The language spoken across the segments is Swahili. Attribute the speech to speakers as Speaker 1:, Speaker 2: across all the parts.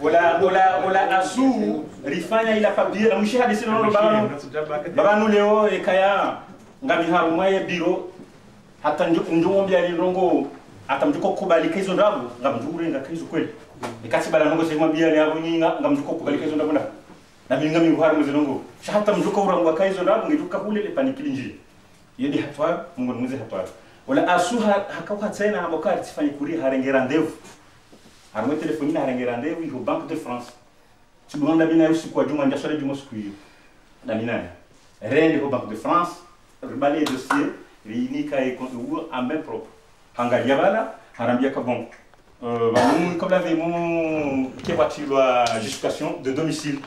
Speaker 1: Voilà, ola asu rifanya ila papia na mwisho hadithi nono babanu leo ekaya ngami harumwaye biro hata njombe alirongo hata mjuko kubalika hizo ndabu ngamjure ngakaizo kweli ikati bala nongo sema bia ni abo nyinga ngamjuko kubalika hizo ndabu na minga mi haru mzilongo hata mjuko urangwa kaizo ndabu ngijuka hule le panikili njia yedi hatwa mungu mwize hatwa wala asu hakauka tena abokari tifanye kuri harenge rendez-vous harumwe telefoni na harenge rendez-vous au Banque de France tu demande bina usiku kwa juma njasole juma siku hiyo na mina rende au Banque de France rebali dossier rinika et en main propre hangalia bala harambia ka bon comme l'avait mon kebatilwa justification de domicile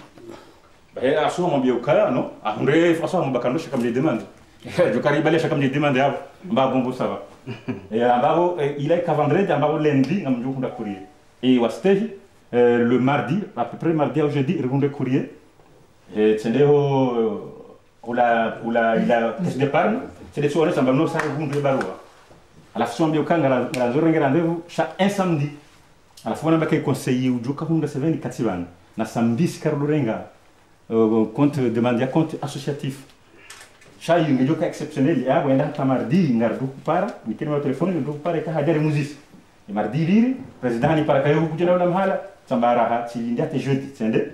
Speaker 1: bah asu mon bien au cas non après François mon bakano comme les demandes je caribale comme les demandes ba bon ça va et ambao il est qu'à vendredi ambao lundi ngamju kunda courrier et wastehi le mardi à peu près mardi au jeudi revendre courrier et tendeo la caisse d'épargne c'est des soirées ça va nous ça revendre barua à la fin bio kanga la zorenge rendez-vous chaque un samedi à la fin on a que conseiller ou joka hunda 7 kativan na samedi skarlo renga compte demander compte associatif chaque une joka exceptionnel ya wenda ta mardi ngardu para mikini wa telefoni ngardu para ka hajari muzisi e mardi liri president ni para kayo kujana na mahala sambara ha chilindia te jeudi tsende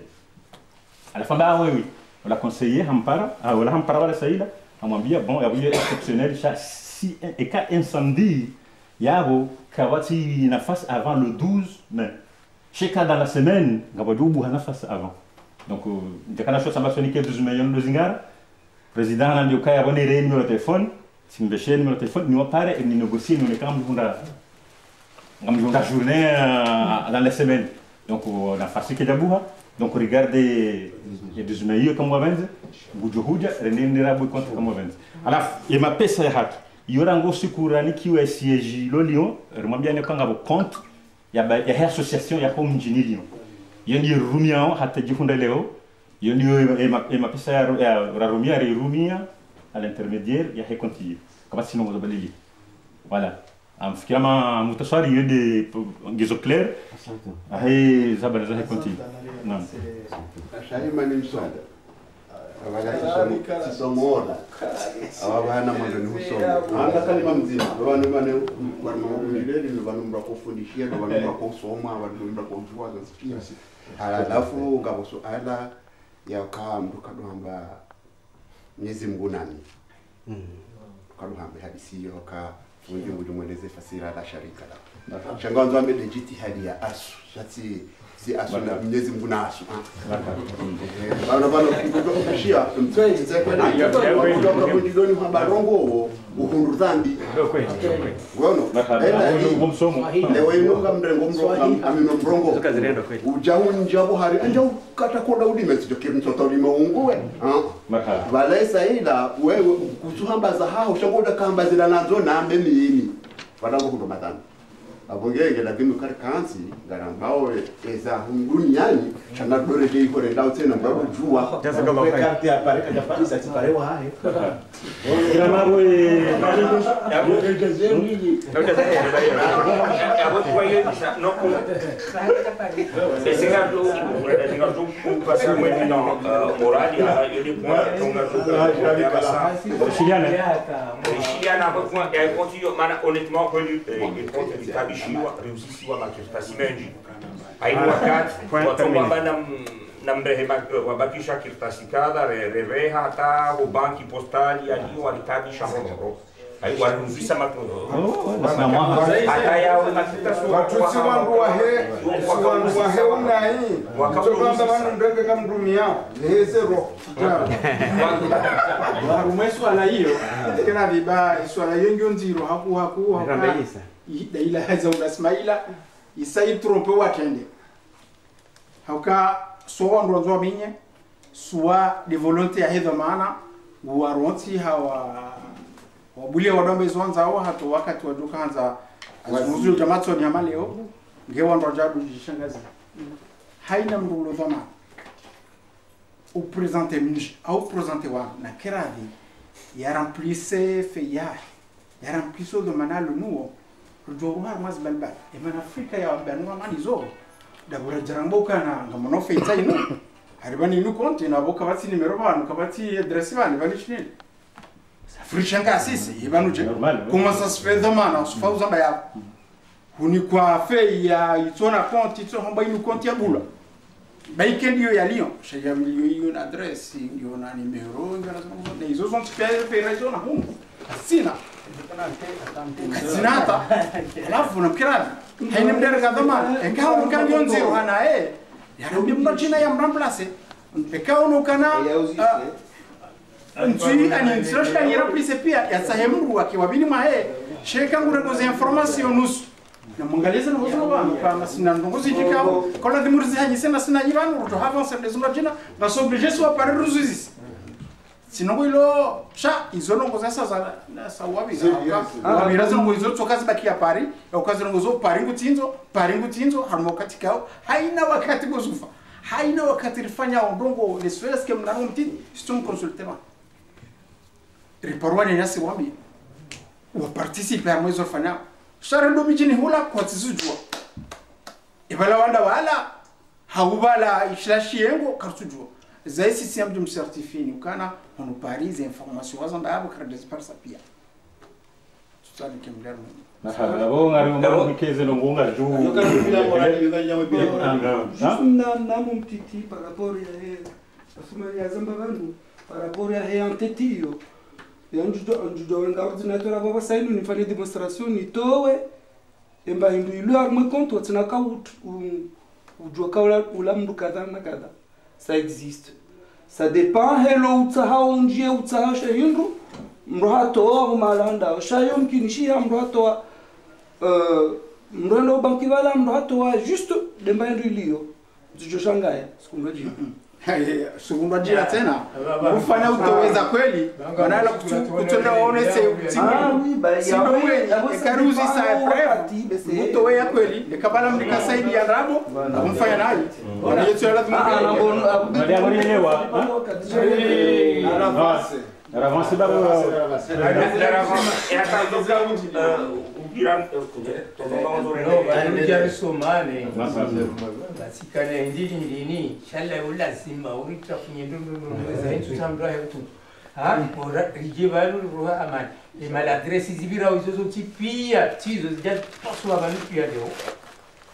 Speaker 1: à la fin ba oui on l'a conseillé hampara wala hampara wala saida amwambia bon ya vile exceptionnel si et cas incendie yabo kawati nafasi avant le 12 mai chaque cas dans la semaine ngabadubu nafasi avant donc ndekana chose samba sonike 12 mai yon lozingara président na ndio kaya bone réunion au téléphone simbesheni numéro téléphone ni wapare et ni négocier nous les camps ngam journée dans la semaine donc on a facile que d'abuha donc regardez les 12 mai comme on va dire bujuhuja renendera boy contre comme on va dire alors il m'a pesa ya haki yorango sikurani kiwa siège lo Lyon remwambia ne kanga bo compte ya association ya home mjini Lyon yendi rumia hata jifunda leo yendi ema pesa ya rumia rumia à l'intermédiaire ya hekonti kama sino mo balili voilà amfikira ma mutaswari yende ngizo clair ahe zabana za hekonti naam
Speaker 2: shaima ni msonga abala sisomora abana mando ni husoma anga kalima mzima abantu bane barumulele ni bantu mbakufundishia ni bantu mbakosoma abantu mbakojua zasikia alafu ngaboso ala yakaa mtu kadohamba Mwenyezi Mungu nani kadohamba hadisiyo ka Mungu mweleze fasira la sharika la shanganzo ame legitihadi ya asu shati si asu na Mwenyezi Mungu na asu bana kushia mtweze kwenda kutoka kujidoni kwa barongo uhundu dhambi ngono ela msomo leo inunga mrengo amino mrongo tukazirendo kweli ujaunja buhari anja ukata koda udime sijokiri mtoto ulime unguwe balesa ila wewe kusuhamba za hao shagoda kamba zila nazo na ambe mimi wadango kundo matano abongenge lakini ukari kansi garambao eza duniani chana dore je iko renda tena mbabu jua jaza kama kati ya pare kaja pare sati pare wa hai ila mabo ya bote zeni ya bote kwa hiyo no ko esinga do esinga do pasa mwenye na morali ya ile point tonga do Chiliana kwa ya continue mana honnêtement que il compte du kabishiwa réussisiwa makifasi mengi ainu wakati watomba na mrehema wabakisha kirtasikada rereha hata banki postali aliyo walikabisha honoro ayu wanuzisa mato hata yao makitasu
Speaker 3: watutsi wanduwa he unai wakabanda banu ndenge ngamdumia lezero warumwesu ala hiyo tena vibaya swala yengo nziro haku
Speaker 4: Rambelisa
Speaker 3: ila haza unasmaila isai trompe watende hauka soa ndonzo minye soit de volonté ya hedho maana waronti hawa wabulia wadombe zwanza hawa hatu wakati wajuka hanza azumuzu jamatso ni hama leo ngewa ndo jadu jishangazi haina mdulo dhama ou présenter mnish au présenter wa na keradi ya remplissé fait ya remplisso de mana le nuo rujo har mas balba e man Afrika ya banu amani zo da bura jarambo kana ngamono feita ino haribani inu konti na boka bati nimero banu kabati adresse bani bani chini frishanga sisi ibanu je comment ça se fait demanda se fa uzamba ya huni kwa fe ya itona konti to hamba inu konti ya bula baikendi yo ya Lyon chega miliyo ina adresse yo na nimero ngana na izo sont per raison na humu sina kazinata alafu namkirani haini mdereka dhamana engao mkangi onziro hana yarudi mnachina ya mramplase pekao nukana ntui ani nsiroshka yera plise pia ya sahemu wake wabini mahe sheka nguregoze information nusu na mungaliza na wazuna banu kama sina ndongozi jikao kola dimurzi hanyi sena sina yibanu ruto avance les unajina na s'obliger soit par ruzuzis sinongo ilo sha izonongo sasa na sawabi wabiraza ngo izo tokazi bakia pari okazi ngo zo paringu tinzo harmo katikao haina wakati kuzufa haina wakati rifanya ondongo les frères que mnano mtini stum consultement riparwani nasi wabi wa participer à moizo fanya shara ndo mijini hula kwa tizujwa ibala wanda wala haubala islashiengo kartujwa zai système de certifié ni kana on paris information wazanda abo credit parsa pia tutali kimlerno
Speaker 1: na abo ngari mkeze no ngunga juu
Speaker 4: juste na mon petit par rapport à asuma ya zamba bandu par rapport à entitio e anjudo nga ordinateur abo basainu ni fanya démonstration ni towe emba hindu ilu arme konto tsina ka ujua ka ula mdu kadha na kadha. Ça existe. Ça dépend hello utsaha unjie utsaha shahindu mrohato malanda shayom kinishia mrohato mrelo banki wala mrohato juste dembandu ilio zijoshangaya sikundoji
Speaker 3: segunda jira tena ufanya utoweza kweli banala kutonda waonese siwe ekaruzi sa preuve utowe ya kweli ekabala mlika saidi ya rabo kumfanya nayo na yetu lazima
Speaker 1: alielewa avance baba
Speaker 5: somane basikane ndini shalla wala simba urita kunyendo zaidi tutamra hetu ora rijevalu roha amani e maladresse zibira uzozo tipia tizo zija toswa banu pia leo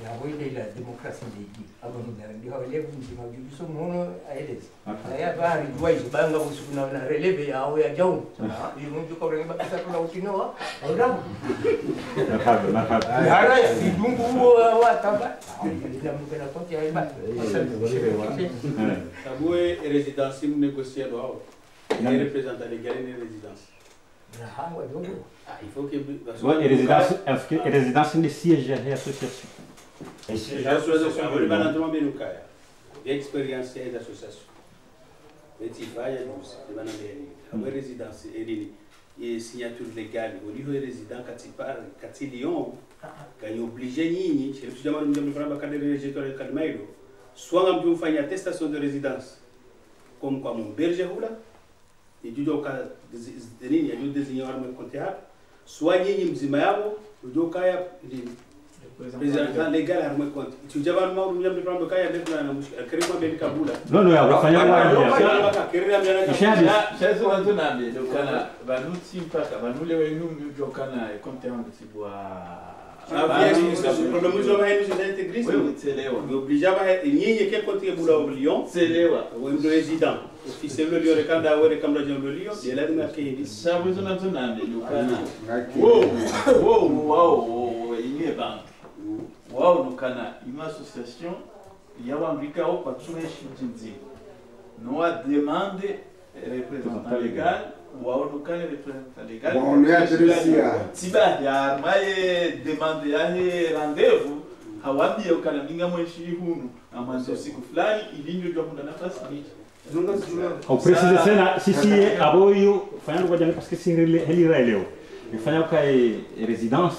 Speaker 5: ya wende la demokrasi ndigi abonu ndio hawelevu mzima biso muno aedes aya bari duai banga busukuna na releve ya au ya jau bimundu ko renga bakisa kuna utinoa ora ara ya idungu wa tamba ila mukana konti ya ba
Speaker 6: tabue résidence négocier do les représentants légaux des résidences il faut que
Speaker 1: résidence de siège et association
Speaker 6: association le management benukaya expérience des associations betifaya dus de manambeni abo résidence elini et signature légale au niveau résident kati Lyon quand obligé nyinyi chez le jamani mjambo framba kadere registraire kadmailo soit ngam fanya attestation de résidence comme quoi mon berger hula et du doka nini ya désigner arme comptable soit nyinyi mzima yao udoka ya président légal arme compte tu jamani mwa mjambo framba kaya ndio na mushkila karibu mbele kabula
Speaker 1: no ya wafanya
Speaker 7: Chezo wanzo nambe dokana banuti mpaka banule wenu mjokana compteur sibwa
Speaker 6: problème nous avons une intégriste oui obligeaba nyinyi quel côté bula au Lyon
Speaker 7: selewa
Speaker 6: ou résident officiel le Lyon rekanda wale kama le Lyon de la dima kidi
Speaker 7: sabu zonazo nambe dokana wow ini bank wow dokana une association yawambika au patsumeshi mtinzi no a demande représentant légal ou à aucun représentant légal.
Speaker 2: Bon, on est adressé à.
Speaker 7: Tiba ya maye demande ya rendez-vous hawabi ya ukalaminga mweshi hunu amanzo siku fulani ilinyo jwa kuna nafasi ni.
Speaker 1: Au precise sana sisi aboyo fanya kwa jamii parce que c'est helira leo. Ifanya kwa résidence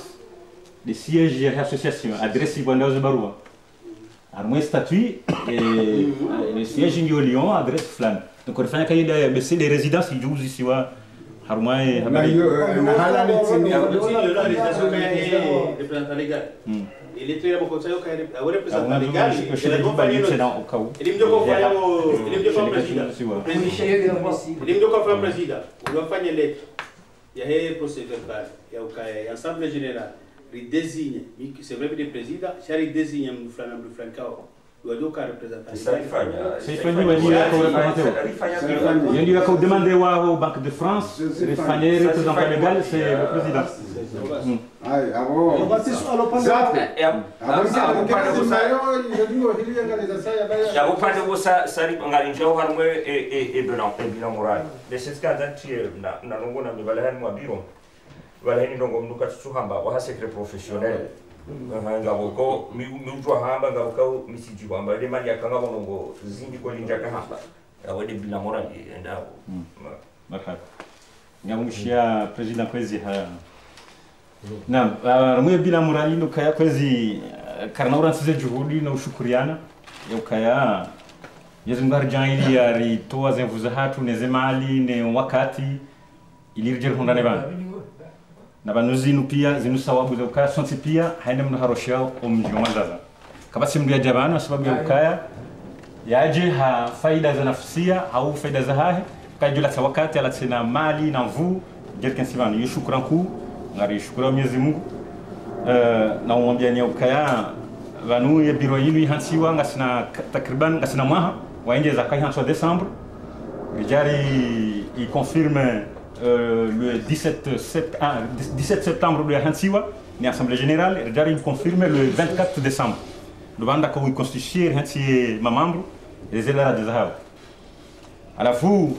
Speaker 1: de siège et association adresse ibanda barua. Armé statut et le siège de Lyon adresse flan. Donc on fait un cahier de des résidences qui jouent ici harumai
Speaker 3: na
Speaker 1: habari
Speaker 3: hiyo na hala ni chini
Speaker 6: la réalisation est représentant légal. Il est très bon conseil au représentant légal. Il est bon faire il me dit président. On doit faire une lettre. Il y a un procès verbal. Il y a un assemblée générale. Il désigne, c'est vrai que le président, il désigne un Francao. Il doit représenter.
Speaker 1: c'est foi ni wali ko représenter yendi ko demander au Banque de France Rifanye représentant légal c'est le président
Speaker 2: ai abo
Speaker 8: ya upande wosa sari ngalinjao harmwe e bilan moral leses kazanti na nongo na mibalahan mwa biro balahini ndongo mnuka tsuhamba wa secret professionnel ngabo ko mujwa hamba ngabo ko misiji kwamba ile mali yakanga bonongo zindi ko linjaka hamba awede bilan moral endao
Speaker 1: marhaba ngamshia president kwezi ha naam ramwe bilan moral ino kaya kwezi karna uransize juhudi na ushukuriana yokaya yezungar jangili yari toa zenvuza hatu nezemali ne wakati ilirjer hondane bana na banuzinu pia zinu sawabu za ukaya sonsi pia haina mnu haroshia omji wazaza kabasi mdu ya jabana sababu ya ukaya yaje ha faida za nafsia au faida za hahe kajula sa wakati ala tsena mali na mvu jerken sivanu yeshukran ku ngari shukura Mwenyezi Mungu na umwambia ni ukaya vanu ya biro yinu hansiwa ngasina takriban ngasina mwaha waende za kai hanso Desembre rijari il confirme le 17 septembre de Hansiwa, l'Assemblée générale, il confirme le 24 décembre. Le banda ko constituer Hansi ma membre les élèves de Zahab. À la fou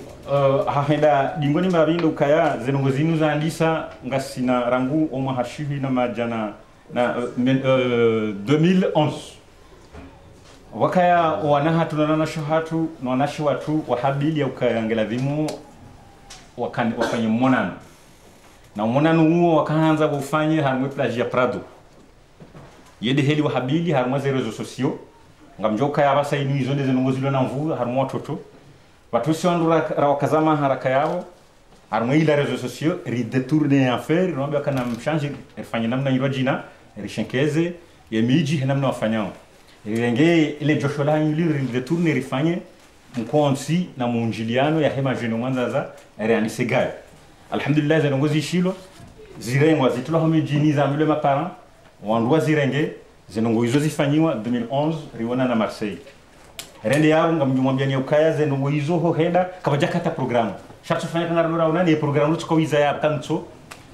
Speaker 1: hahenda dingoni mabindo kaya zenongozinu za andisa ngasina rangu o mahashihi na majana na 2011. Wakaya wanaha tunana shahatu na wanashi watu wahabili ya ukaya ngelavimu wafanye monano na monano huo wakaanza kufanya harmwe plage ya Prado yede heli wa habili harmwe za rezo sosio ngamjoka ya basa inu izo ndeze nongozilo na mvu harmwe watoto watu si wandura wakazama haraka yao harmwe ila rezo sosio ri detourner affaire nombe kana mchange rifanye namna yiro jina rishenkeze yemiji namna wafanyao irenge ile joshola yuli ri detourner rifanye mkonsi na muunjiliano ya hema jeno mwanzaza reanise gayo alhamdulillah zenongozi shilo zirengwa zitula homejini za mule maparent wandwa zirenge zenongo izo zifanyiwa 2011 riona na Marseille rende yao ngamjumwambia ni ukaya zenongo izo ho henda kabaja kata programu shatsu fanya kana rora una ni programu tsuko wiza ya kanso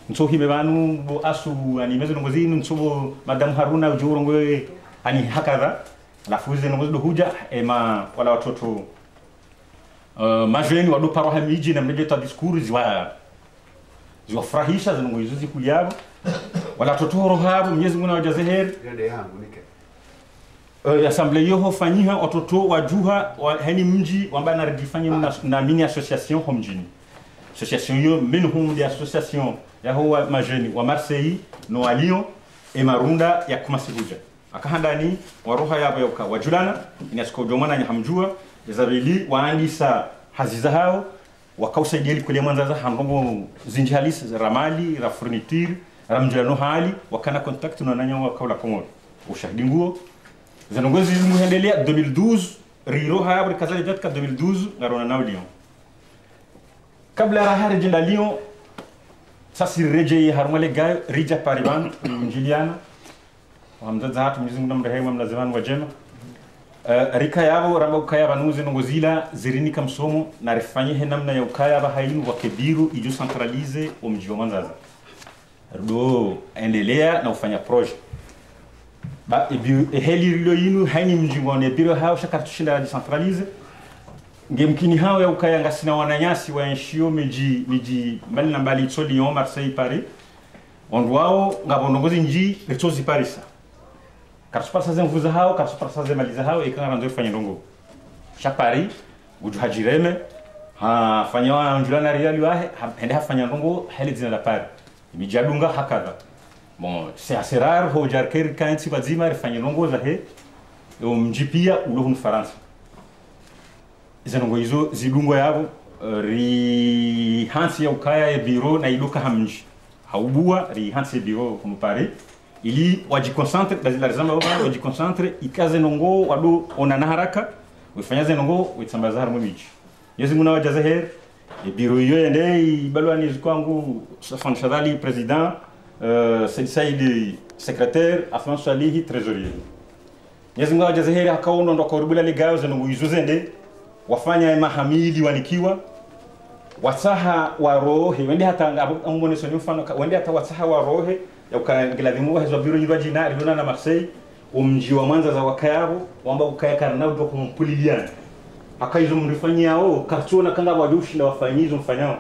Speaker 1: nso hime banu bo asu ani mezo nongozi nso bo madam Haruna ujurongo ani hakadha alafu zenongozi do huja ema wala watoto majeni wado paroha miji na mleta discours ziwafurahisha zinongo hizo zikuliabo wala totoro habo Mwenyezi Mungu awajaze heri
Speaker 2: rende yangu nike
Speaker 1: assemblée yoho fanyiha watoto wajuha hani mji wamba na redifanya na mini association homjini association yo minhum de association ya huwa majeni wa Marseille no wa Lyon e marunda ya kumasibuja akahandani waroha yabo yoka wajulana inasko jomana nyahamjua Yazabili waandisa haziza hao wakausaidia kule mwanzaza handongo zinji halisi ramali ra furniture ramjano hali wakana contact na nanyo wakaula komo ushahidi nguo zanongozi zimuendelea 2012 riro haya kazali jatka 2012 ngarona na Lyon kabla ra harje na Lyon sasa reje harmale gayo rija pariban njiliana hamza hatu Mwenyezi Mungu mrehemu mnazimani wajema rika yabo ramba ukaya banuzi nongozila zirinika msomo na rifanye namna ya ukaya bahainu wa kebiru ijo centralize omji wa Mwanzaza do endelea na ufanya project ba heli rilo yinu haini mji wa nebiro hao shakartushinda decentralize ngemkini hao ya ukaya ngasina wananyasi wa enshio miji mbali na mbali Lyon Marseille Paris ondwao ngabonongozi nji retozi Paris karusupasa zenvuza hao karusupasa zemaliza hao ikanga ndio fanya ndongo shapari ujuhajireme ha fanya njulana riali wahe hende hafanya ndongo hali zina la pari mijadunga hakadha bon c'est assez rare ho jarker kanti bazima rifanya ndongo za he mjipia ulo France izo ndongo izo zidungo yabo ri hansi ya ukaya ya biro na iduka hamji haubua ri hansi ya biro kumupare ili wajikoncentre lazima wajikoncentre ikaze nongo wadu onana haraka wifanyaze nongo witsambaza harimo miji yezi muna wajaze her biro hiyo yende ibalwani zikwangu Safan Shadali president Said Said secrétaire Afan Salihi trésorier yezi muna wajaze her akaono ndo korubula ligao zenongo izuzende wafanya mahamili wanikiwa wasaha wa rohe wende hata ambone soni mfano wende hata wasaha wa rohe ya ukangelazimu wa biro nyirwa jina aliona na Marseille umji wa Mwanza za wakayabo wamba ukaya karnao ndo kumpuliliana akaizo mrifanyao kartona kanga wajushi na wafanyizo mfanyao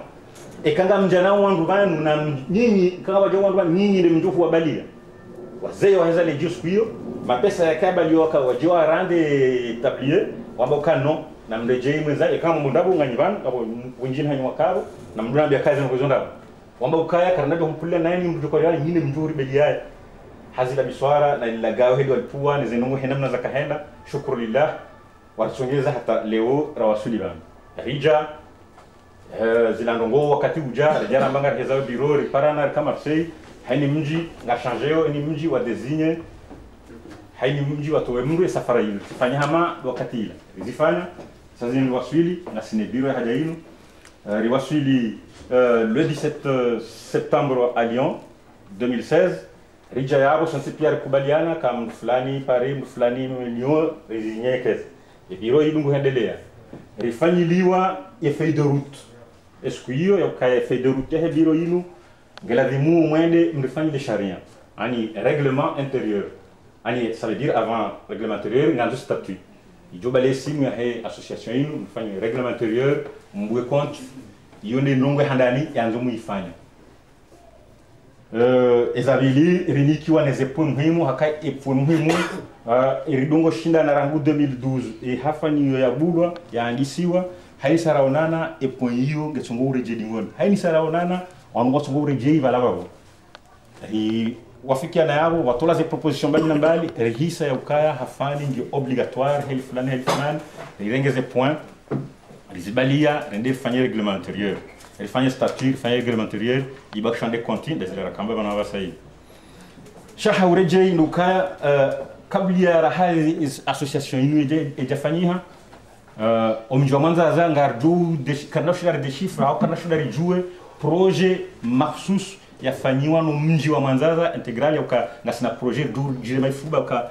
Speaker 1: kanga mjanao wandu banu na nyinyi kanga wajao wandu banu nyinyi ndio mjofu wa balia wazee waweza le jusku hiyo mapesa ya kabali waka wajua rande tablier wamba ukano na mrejei mwenza kama mundabu nganyibana abo winjini hanyu wakabo na mduna kazi ngozonda wamba ukaya karnado kumpulia nani mjokori nyine mjuri belia hazila biswara na ilagao hedi walipua ni zenungu henamna za kahenda shukuru lillah walisongeza hata leo rawasuli bana rija zilandongo wakati uja rejana mbanga hezao biro riparana kama Marseille haini mji nga changeo ni mji wa désigner haini mji wa towe mru safari hili sifanya hama wakati ila rizifanya sasa ni waswili na sine biro ya haja hilo riwaswili le 17 septembre à Lyon 2016 rija yabo sansi pia kubaliana kama fulani pare fulani Lyon rizinyekeza biro ilungu hendelea rifanyiliwa ya feuille de route esku hiyo ya kaya feuille de route ya biro inu ngelazimu mwende mrifanyile sharia ani règlement intérieur ani ça veut dire avant règlement intérieur nganzo statut ijoba le simu ya association inu mfanye règlement intérieur mbwe compte yone nongwe handani yanzo muifanya ezabili rinikiwa neze point muhimu hakai point muhimu iridongo shinda na rangu 2012 hafani ya bulwa yaandisiwa haini saraonana point hiyo ngetsongo ureje dingoni haini saraonana wango tsongo ureje balababo wafikia na yabo watola ze proposition mbali na mbali rehisa ya ukaya hafani ndio obligatoire heli fulani irengeze point rizibalia rende fanye règlement intérieur elle fanye statut fanye règlement intérieur ibak chande continue des rakamba bana wasai shaha ureje indukaya kabla ya rahali association inu ejafanyiha omjwa Mwanza za ngardu kana shida de chiffres au kana shida rijue projet mahsus yafanyiwa no mji wa Mwanza integral ya ngasina projet dur jirema ifuba ka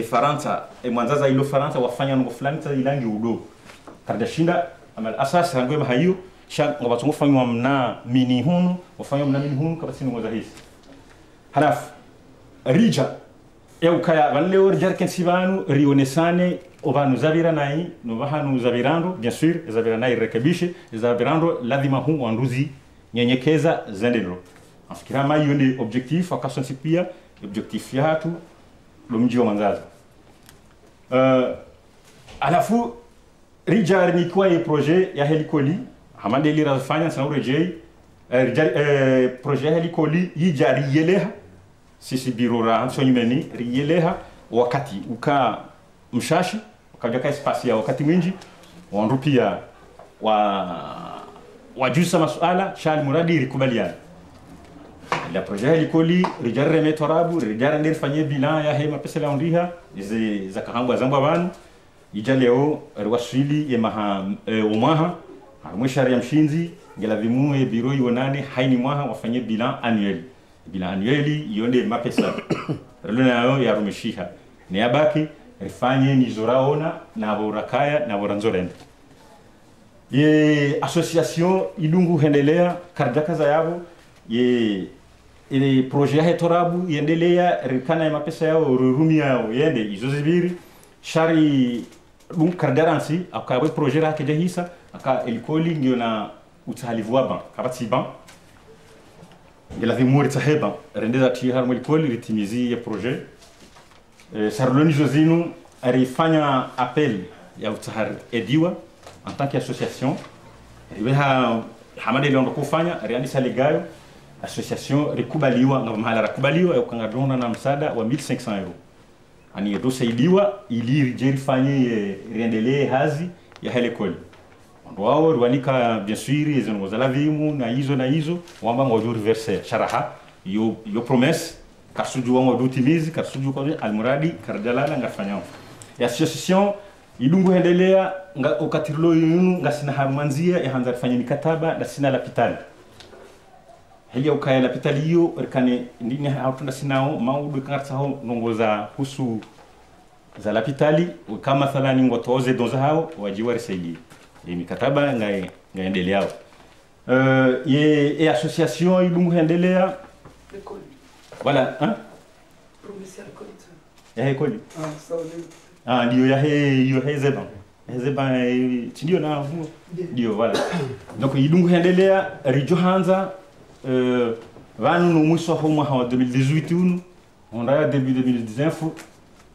Speaker 1: Faransa Mwanza ilo Faransa wafanya ngo fulani ta ilangi udo kardashinda amal asas rangwe mahayo sha ngobatungo fanywa mna mini hunu wafanywa mna mini hunu kabasini ngoza hisi halaf rija ya ukaya vanleo rijarken sibanu rionesane obanu zabira nai no bahanu zabirando bien sûr zabira nai rekebishe zabirando lazima hu wanduzi nyenyekeza zendelo afikira mai yonde objectif akasonsi pia objectif yatu lo mji wa Mwanza alafu rija ni kwa projet ya helikoli hamande lira fanya sana urejei projet helikoli yijari yeleha sisi biro ra hansonyimeni riyeleha wakati uka mshashi ukajoka espace ya wakati mwingi wanrupia wajusa masuala shali muradi rikubaliana la projet helikoli rijara remeto arabu rijara ndir fanye bilan ya hema pesa la ondiha izi zakahangwa zamba banu ijaleo rwaswili ye maha umaha mwishari ya mshinzi ngela vimu biro yonane haini mwaha wafanye bilan annuel yonde mapesa relona yao ya rumeshiha ne abaki rifanye ni zoraona na borakaya na boranzorende ye association ilungu hendelea kardaka za yabo ye ile projet ya torabu yendelea rikana ya mapesa yao rurumia yao yende izozibiri shari dum kardaransi akawe projet la kejahisa aka elikoli ndio na utahalivuwa ban kabati ban ngela vimuri taheba rendeza ti harmo elikoli ritimizi ya projet sarloni josinu arifanya appel ya utahar ediwa en tant qu'association riha hamade londo kufanya riandisa legayo association rikubaliwa na mahala rakubaliwa ukangadona na msada wa 1500 euro ani dosaidiwa ili rijeri fanye riendelee hazi ya helikoli wao walika bien sûr hizo ngo za lavimu na hizo wamba ngo reverse sharaha yo promesse kasuju wango dutimizi kasuju kwa almuradi kardalala ngafanya ya association ilungu hendelea nga okatirlo yunu ngasina harumanzia ya hanza fanya mikataba na sina lapitali hili ukaya lapitali hiyo rikane ndini hautunda sinao maudu kangatsaho nongoza husu za lapitali kama mathalani ngotoze donza hao wajiwa risaidi mikataba ngaendelea ye association ilungu hendelea voilà hein
Speaker 4: provincial colita
Speaker 1: ya ekoli
Speaker 4: sawa
Speaker 1: ndio ya hezeba ndio na ndio voilà donc ilungu hendelea rijo hanza vanu no mwisho wa mwaka wa 2018 on a début 2019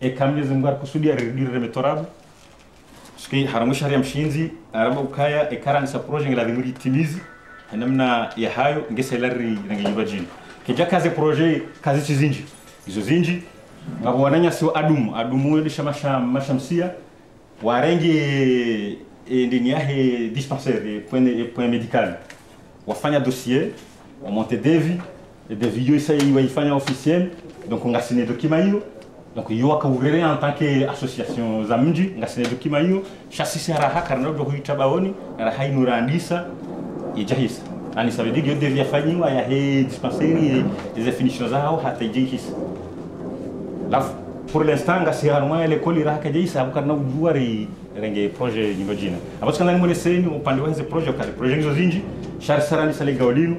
Speaker 1: et kamye zungar kusudia réduire remetorable parce que haramu shari ya mshinzi araba ukaya ekarani sa projet ngila vimuri timizi namna ya hayo ngeselari ranginyumba jini kija kazi projet kazi chizinji hizo zinji ngabo wananya sio adumu ile mashamsia warenge ndini yahe dispensaire point médical wafanya dossier wa monter devis yo isa ifanya officiel donc ngasine document hiyo donc yo akaurere en tant que association za mji ngasine document hiyo chasisi haraha karna do kuita baoni raha inurandisa ijahisa ani ça veut dire que devia fanyiwa ya he dispensaire des définitions zao hata ijihisa la pour l'instant ngasi haruma l'école ira kajisa bukarna ujuari renge projet nyimbo jina abacho kana nimone seni upande wa hizo projet hizo zinji shari sarani sale gaulinu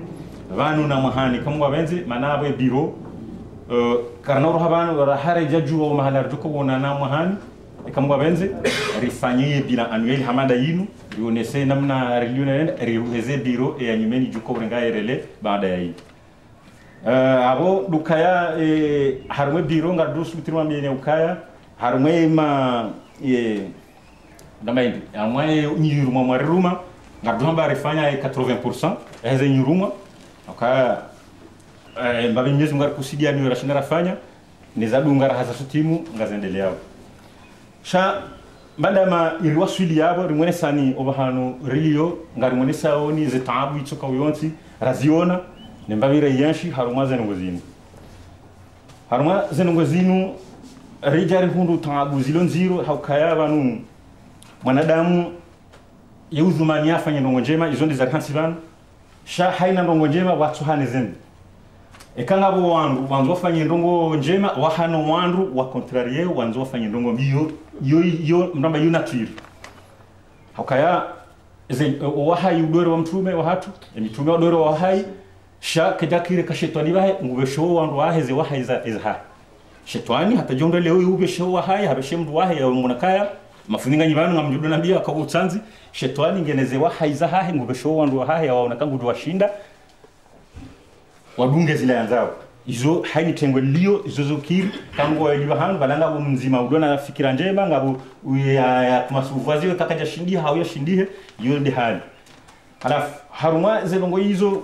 Speaker 1: vanu na mahani kama wabenze manabo biro karna ro habanu rahare jaju wa mahala ruko wona na mahani kama wabenze rifanyie bila annuel hamada yinu rionese namna relione riweze biro ya nyimeni juko renga rele baada ya hii abo dukaya harumwe biro ngardu subitirwa mene ukaya harumwe ma ndamaindi amwe nyiruma mwaruma ngardu hamba rifanya 80% eze nyiruma ukaya mbabi nyezi ngar kusidia ni rashina rafanya nizadu ngara hasa sutimu ngazendelea sha bandama iriwaswili yabo rimwene sani obahano rilio ngari mwene saoni zetabu itsoka uyonti raziona nembabire yanshi haruma zenongozinu rijari hundu tabu zilo nziro haukaya banu mwanadamu yeuzumani afanye ndongo njema izo ndi za kansi banu sha haina ndongo njema watu hane zenu ekangabo wandu wafanye ndongo njema wahano wandu wa contrarier wandu wafanye ndongo biyo yo mramba yunatir haukaya wahai udore wa mtume wa hatu mtume wa dore wa wahai sha kejakire kashetwani bahe ngubesho wandu waheze wahaiza izha shetwani hata jonde leo ubesho wahai habeshe mdu wahe ya munakaya mafuninga nyibanu ngamjudo nambia akabutsanzi shetwani ngeneze wahaiza hahe ngubesho wandu wahe ya waona kangu washinda wadunge zile yanzao izo haini tengwe lio izo zokiri kangu waliwa hanu balanga mzima udona fikira njema ngabu ya kumasuvaziwe kakaja shindi hauya shindihe yonde hali halafu haruma zelongo hizo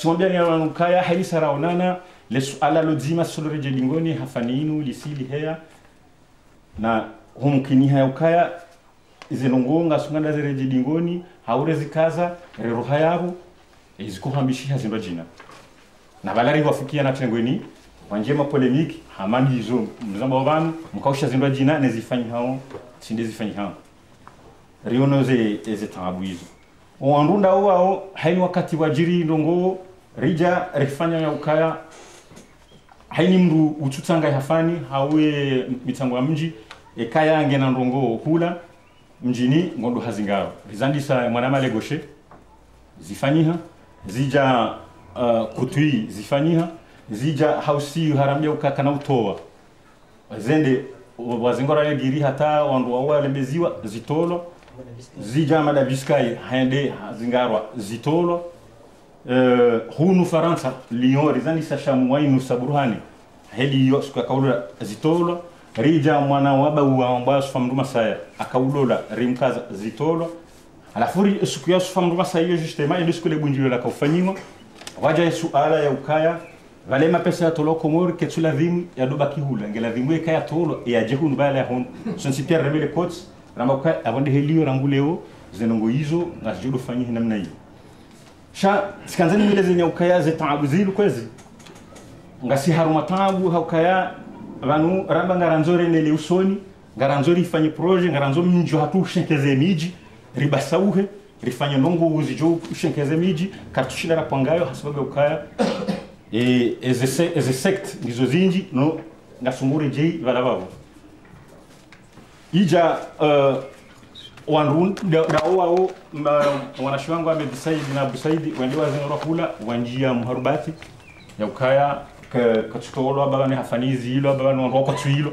Speaker 1: tumwambia ni anukaya haini saraonana lesuala lozima soloreje lingoni hafaninu lisili hea na humkini haya ukaya izelongonga sunganda zereje lingoni haure zikaza reroha yabo izikuhamishi hazindo jina na balari wafikia na tengweni wanjema polemiki hamani hizo mzamba wabanu mkausha zindo jina nezifanyi hao sinde zifanyi hao riono ze tabu hizo wandunda wao haini wakati wajiri ndongo rija rifanya ya ukaya haini mdu ututanga hafani hawe mitango ya mji ekaya ngena ndongo hula mjini ngondo hazingao rizandisa mwanamale goshe zifanyiha zija kutui zifanyiha zija hausi harambia ukaka na utoa wazende wazingora giri hata wandu wao lembeziwa zitolo zija madabiskai hende zingarwa zitolo hunu Faransa Lyon rizani sashamu wainu saburuhani heli yo suka kaula zitolo rija mwana waba uamba famduma saya akaulola rimkaza zitolo alafuri suku ya famduma saya justement ile suku le bunjilo la kaufanywa waja suala ya ukaya vale mapesa ya tolo komori ketula vimu ya doba kihula ngela vimu ekaya tolo ya jehunu bala ya hon son si pierre rebele coach ramba ukaya abonde helio rambuleo zenongo hizo ngazijodo fanyia namna hiyo sha sikanzani mileze nyaukaya ze taabu zilu kwezi ngasi haruma taabu haukaya vanu ramba ngaranzore nele usoni ngaranzori ifanye projet ngaranzo minjo hatu shenkeze miji ribasauhe rifanye ndongo uzijo shenkeze miji kartushina rapangayo hasababu ukaya eze sect ndizo zinji no ngasungure jei valababo ija wanrun dawo wanashi wangu amedesaidi na busaidi wendewa zinoro kula wanjia muharubati ya ukaya katutolo abana hafanizi hilo abana wako tuilo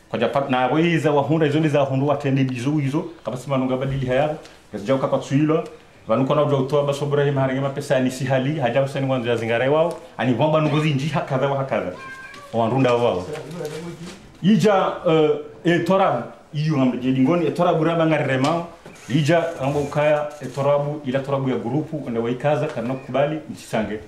Speaker 1: kwa japat na weza wahunda izo za hundu watende bizo kabasima nunga badili haya kasijauka kwa tuilo vanuko na utoa basobora hima harange mapesa ni sihali hajabu sani wanzu zingare wao ani vomba nugozi nji hakadha wa hakadha wanrunda wao ija torabu iyo ngamje lingoni torabu raba ngarema ija ambo ukaya torabu ila torabu ya grupu ndio waikaza kana kubali mchisange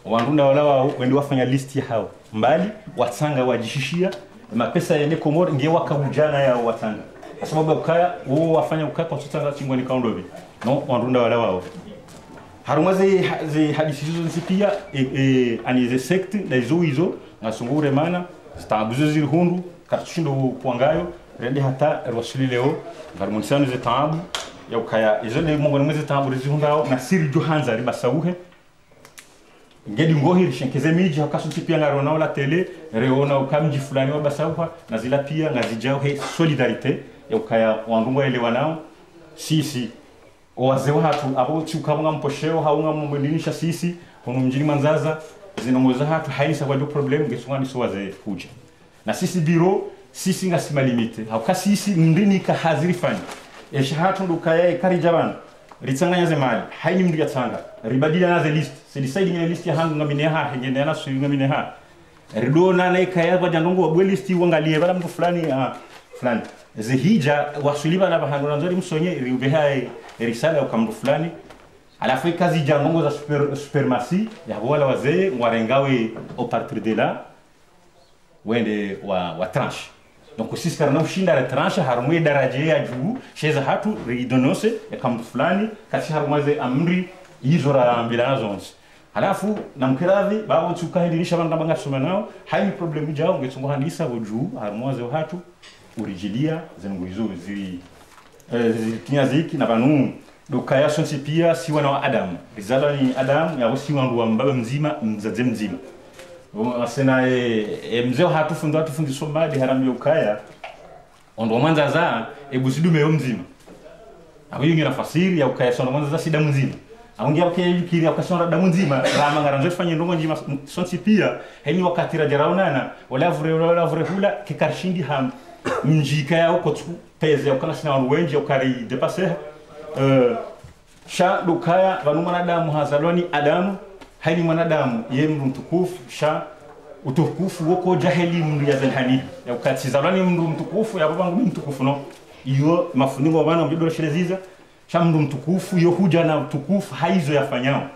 Speaker 1: wanrunda wala wao wende wafanya list ya hao mbali watsanga wajishishia mapesa ya Komoro ngie wakabujana ya watanga sababu ukaya wao wafanya ukaya kwa tsanga chingoni kaondovi no wanrunda wala wao harumaze ze hadithi hizo zipia ani ze sect na hizo ngasungure mana zitabuzo ziri hundu katushindo kuangayo rende hata rwasuli leo ngarumunsano ze taabu ya ukaya izo ne mungu mweze taabu zihundao na siri johanza ribasauhe ngedi ngohiri shenkeze miji hakasuti pia ngarona la tele reona ukamji fulani wabasauha na zila pia ngazijao he solidarite ya ukaya wandungu elewa nao sisi wazee watu abo chukamwa mposheo haunga mbadilisha sisi hono mjini manzaza zinongoza hatu hainisa kwa problem ngesungani so wazee kuja na sisi biro sisi ngasima limite hauka sisi ndini ka haziri fani eshahatu ndukaya karijabana ritsanganya zemali haini mndu yatsanga ribadila na ze list se decide ngene list ya hangu ngamine ha hengene na suyu ngamine ha ridona na ikaya kwa jandongo wa list wangalie bala mtu fulani fulani ze hija wasuliba na bahano nzori msonye riubeha risala kwa mtu fulani alafu kazi jandongo za supermarché ya wala wazee ngwarengawe au partir de là wende wa tranche donc sisi karana ushinda la tranche harumwe daraja ya juu sheza hatu ridonose ya kamtu fulani kasi harumwaze amri hizo ra mbilana zones halafu namkiravi babo tukahendilisha banda banga soma nao haini problem jao ngetungo handisa juu harumwaze hatu urijilia zengo hizo ziki na banu dokaya sonsi pia siwa na Adam rizala ni Adam ya wasiwa ndu mbaba mzima mzaze mzima wasena mzeo hatufundi somadi harambi ukaya ondo mwanza za ebusidume yo mzima abo yingi nafasiri ya ukaya sondo mwanza za sida mzima aungia ukayikiri akasonda damu nzima rama ngaranzo fanye ndongo njima sonsi pia heni wakati rajaraunana wala vure hula kikarshindi ham njika ya uko peze ukana sina wengi ukari depasser sha dukaya vanumana damu hazaloni Adamu haini mwanadamu ye mtukufu sha utukufu woko jahili mndu ya zalhani ya ukati zalani mndu mtukufu ya babangu mtukufu no iyo mafuningo bana mbido shireziza sha mndu mtukufu yo huja na mtukufu haizo yafanyao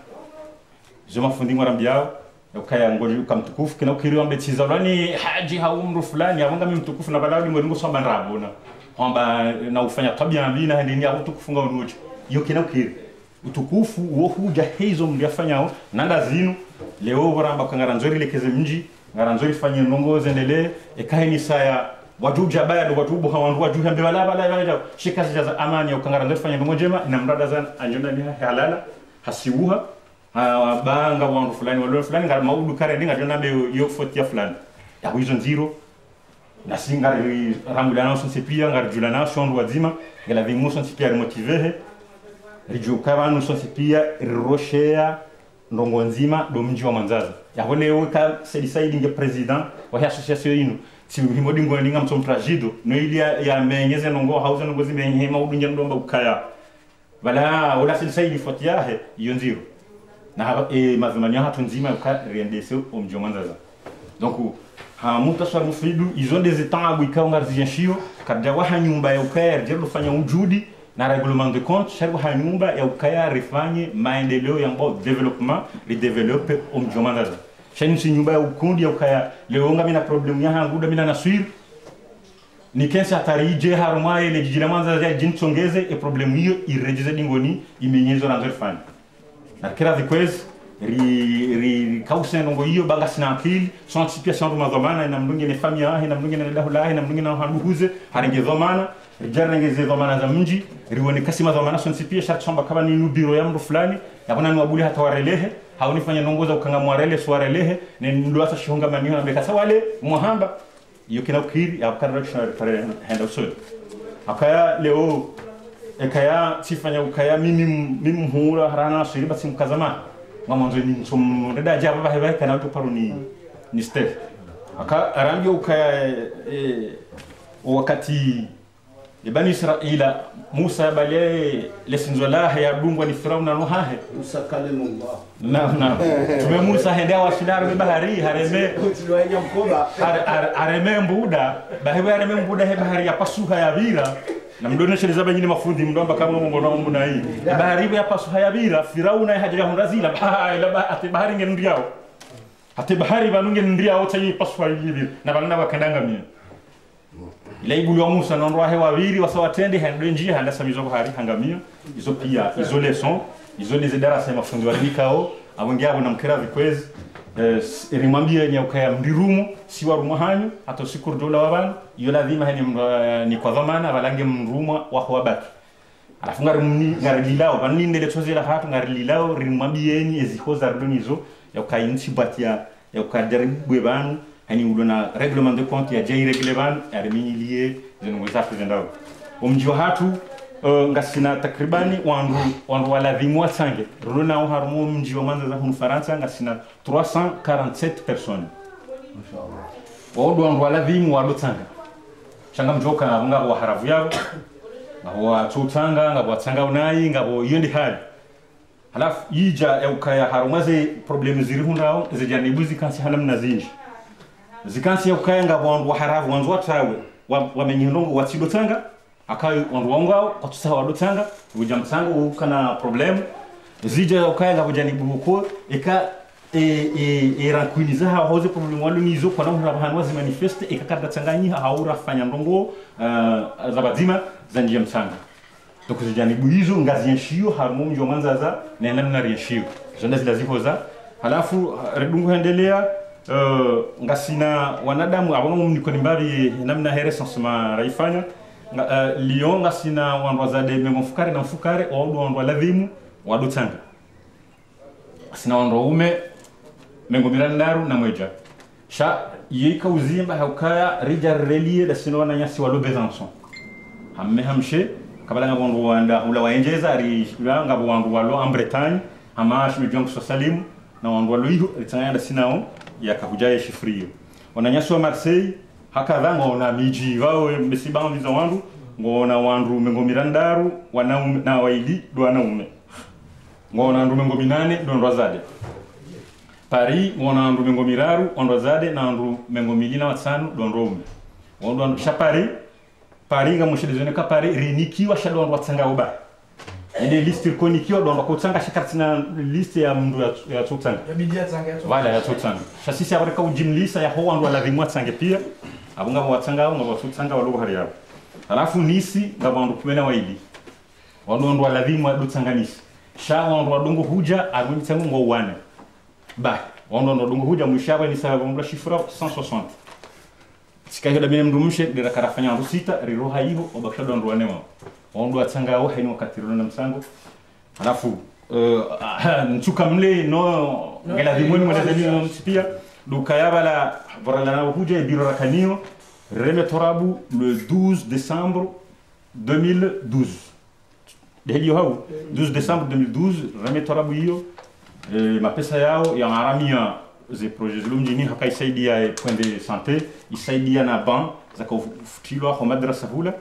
Speaker 1: zo mafuningo rambiao ya ukaya ngoji ukamtukufu kina ukiri wambe tizalani haji haumru fulani abanga mtukufu na balawi mwengo soba nrabona kwamba na ufanya tabia mbina ndini ya utukufunga unuji iyo kina ukiri utukufu wo huja hizo mliafanyao nanda zinu leo baramba kangaranzori lekeze mji ngaranzori fanye nongoze ndele ekahini saya wajuja baya do watubu hawandu wajuha mbela bala shikazi za amani ya kangaranzori fanye ngojema na mrada zan anjona ni halala hasiuha banga wandu fulani walo fulani ngar maudu kare ndinga jona be yo fotia fulani ya hizo nziro na singa rambulana son sepia ngar julana son wazima ngala vingu son sepia motiver rijuka banu sonsi pia roshea ndongo nzima do mji wa Manzaza yabone weka sedisaidi nge president wa association ino si himodi ngoninga mtomprajido no ili ya menyeze ndongo hauza ndongo zimenye maudunja ndomba ukaya bala wala sedisaidi fotiahe iyo nziro na mazimanya hatu nzima uka rendese o mji wa Manzaza donc ha muta swar mufidu izo des temps ikawa ngarzijenshio kadja wa nyumba ya ukaya jelo fanya ujudi na règlement de compte shabu hanyumba ya ukaya rifanye maendeleo ya mbao development li develope Manzaza shani si nyumba ya ukundi ya ukaya leo ngami na problem ya hanguda mina naswir ni kensa tarije haruma ile jijila manza za jinsongeze e problem hiyo irejize dingoni imenyezo na nzofanya na kila vikwezi ri kausen ngo hiyo banga sina akili so anticipation ndo madhamana na mdungi ne famia na mdungi ne dahula na mdungi na handuhuze haringe dhamana rijarenge ze dhamana za mji rione kasima dhamana so anticipia sharti somba kama ni biro ya mtu fulani yakuna ni wabuli hata warelehe haunifanya nongoza ukanga mwarele swarelehe ne ndo asa shihonga manio na bekasa wale muhamba iyo kina ukiri akara pare henda usole akaya leo ekaya sifanya ukaya mimi mhura harana shiriba simkazama ngamonzo ni som ndada jaba bahe kana to paro ni Steph aka arangi ukaya wakati ibani Israila Musa bale lesinzola ya dungwa ni Firauna no hahe
Speaker 2: Musa kalimullah
Speaker 1: na tume Musa henda wa shidaro bahari hareme
Speaker 2: kutiwanya mkoba
Speaker 1: hareme mbuda bahe hareme mbuda he bahari ya pasuha ya vira na mdone shele zaba nyini mafundi mdomba kama ngo na hii bahari ya pasuha ya vira Firauna haja hundazila ate bahari ngendiao ate bahari banunge ndiao tayi pasuha hivi na balana bakandanga mimi ile ibulu wa Musa na ndwa hewa viri wasawatende hande njia handa samizo bahari hangamio izo pia izo leçon izo les darasa mafundi walikao abongia abo namkera vikwezi erimwambia nyauka mdirumu si warumu hanyu hata siku dola wabana iyo lazima ni kwa dhamana balange mruma wa hwabaki alafu ngarililao baninde tozela hatu ngarililao rimwambieni ezikoza rdonizo yauka insi batia yauka deribwe banu hani ulona règlement de compte ya jay réglevan armini lié zeno zafu zendao umjio hatu ngasina takribani wandu wala vimwa sange runa au harmo mjio manza za Faransa ngasina 347 personnes inshallah wandu wala vimwa lotanga changa mjoka ngabo haravu yao ngabo tutanga ngabo tanga unai ngabo yendi hali halafu yija ya ukaya harumaze problemu ziri hundao zijanibuzi kansi halamna zinji zikansi ukayanga wandu haravu wanzu watawe wamenyindongo watsidotanga akayo wandu wangao kwatusawa dotanga ujamsango ukana problem zija ukayanga bujanibu huko eka rankuniza haoze problem walo nizo kwa naho rabahanwa zi manifeste ekakada tsanganyi haura fanya ndongo zabazima zanjia msanga donc zijanibu hizo ngazi yenshiyo harmo mjo manzaza na namna rienshiyo zonda zilazihoza halafu redungu hendelea ngasina wanadamu abono mniko nimbari namna here sansuma raifanya Lyon ngasina wanwazade memofukare na mfukare odo wanwa ladhimu wadutanga sina wanwa ume mengomira ndaru na mweja sha yika uzimba haukaya rija relie da sino wana nyasi walo Besançon hamme hamshe kabala ngabongo wanda ula waenjeza ari ngabo wandu walo en Bretagne amash mijongo sosalimu na wandu walo hiyo ritanga da sinao yakakujaye shifrio wananyasi wa Marseille hakadha ngona miji wao mesiba mbizo wandu ngona wandu mengomirandaru wanaume na waili do wanaume ngona ndu mengominane do ndwazade Paris ngona ndu mengomiraru ondwazade na ndu mengomilina watano do ndoume wandu shapari Paris ngamushidezene ka Paris rinikiwa shado watsanga uba ile liste konikiwa do ndakotanga shakatina liste ya mndu ya tsanga
Speaker 3: ya bidia tsanga ya
Speaker 1: wala ya tsanga sisi abareka ujimlisa ya ho wandu la vimwa tsanga pia abunga watsanga ngabo tsanga walo hari yabo alafu nisi ngabandu kumena waidi wandu wala vimwa do tsanga nisi sha wandu wadongo huja arwini tsangu ngo wane ba wandu wadongo huja mushaba ni sababu mbla shifra 160 sikayo da minu mdumshe dira karafanya wandu sita riroha hiyo obakshado wandu wanema wandu watsanga ao haino katiro na msango alafu nchuka mle no ngela vimoni mwadazali no msipia dukayabala voralana huja biro rakanio reme torabu le 12 décembre 2012 deheli hau 12 décembre 2012 reme torabu hiyo mapesa yao ya aramia ze projets lumjini haka isaidia point de santé isaidia na ban zakofutilo kwa madrasa hula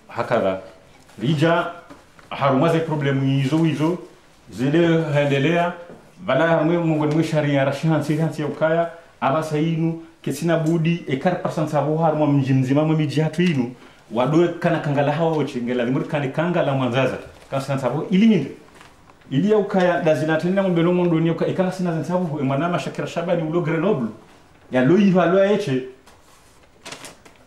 Speaker 1: hakadha rija harumaze problemu hizo zile hendelea bala mungu ni sharia rashihan sihansi ukaya abasa inu kesina budi ekar percent sabo harmo mjimzima miji hatu inu wado kana kangala hawa ochengela limur kana kangala mwanzaza kana sabo iliminde ili ukaya dazina tena mbelo mondo ni ukaya kana sina sabo mwana mashakira shabani ulo Grenoble ya loiva lo eche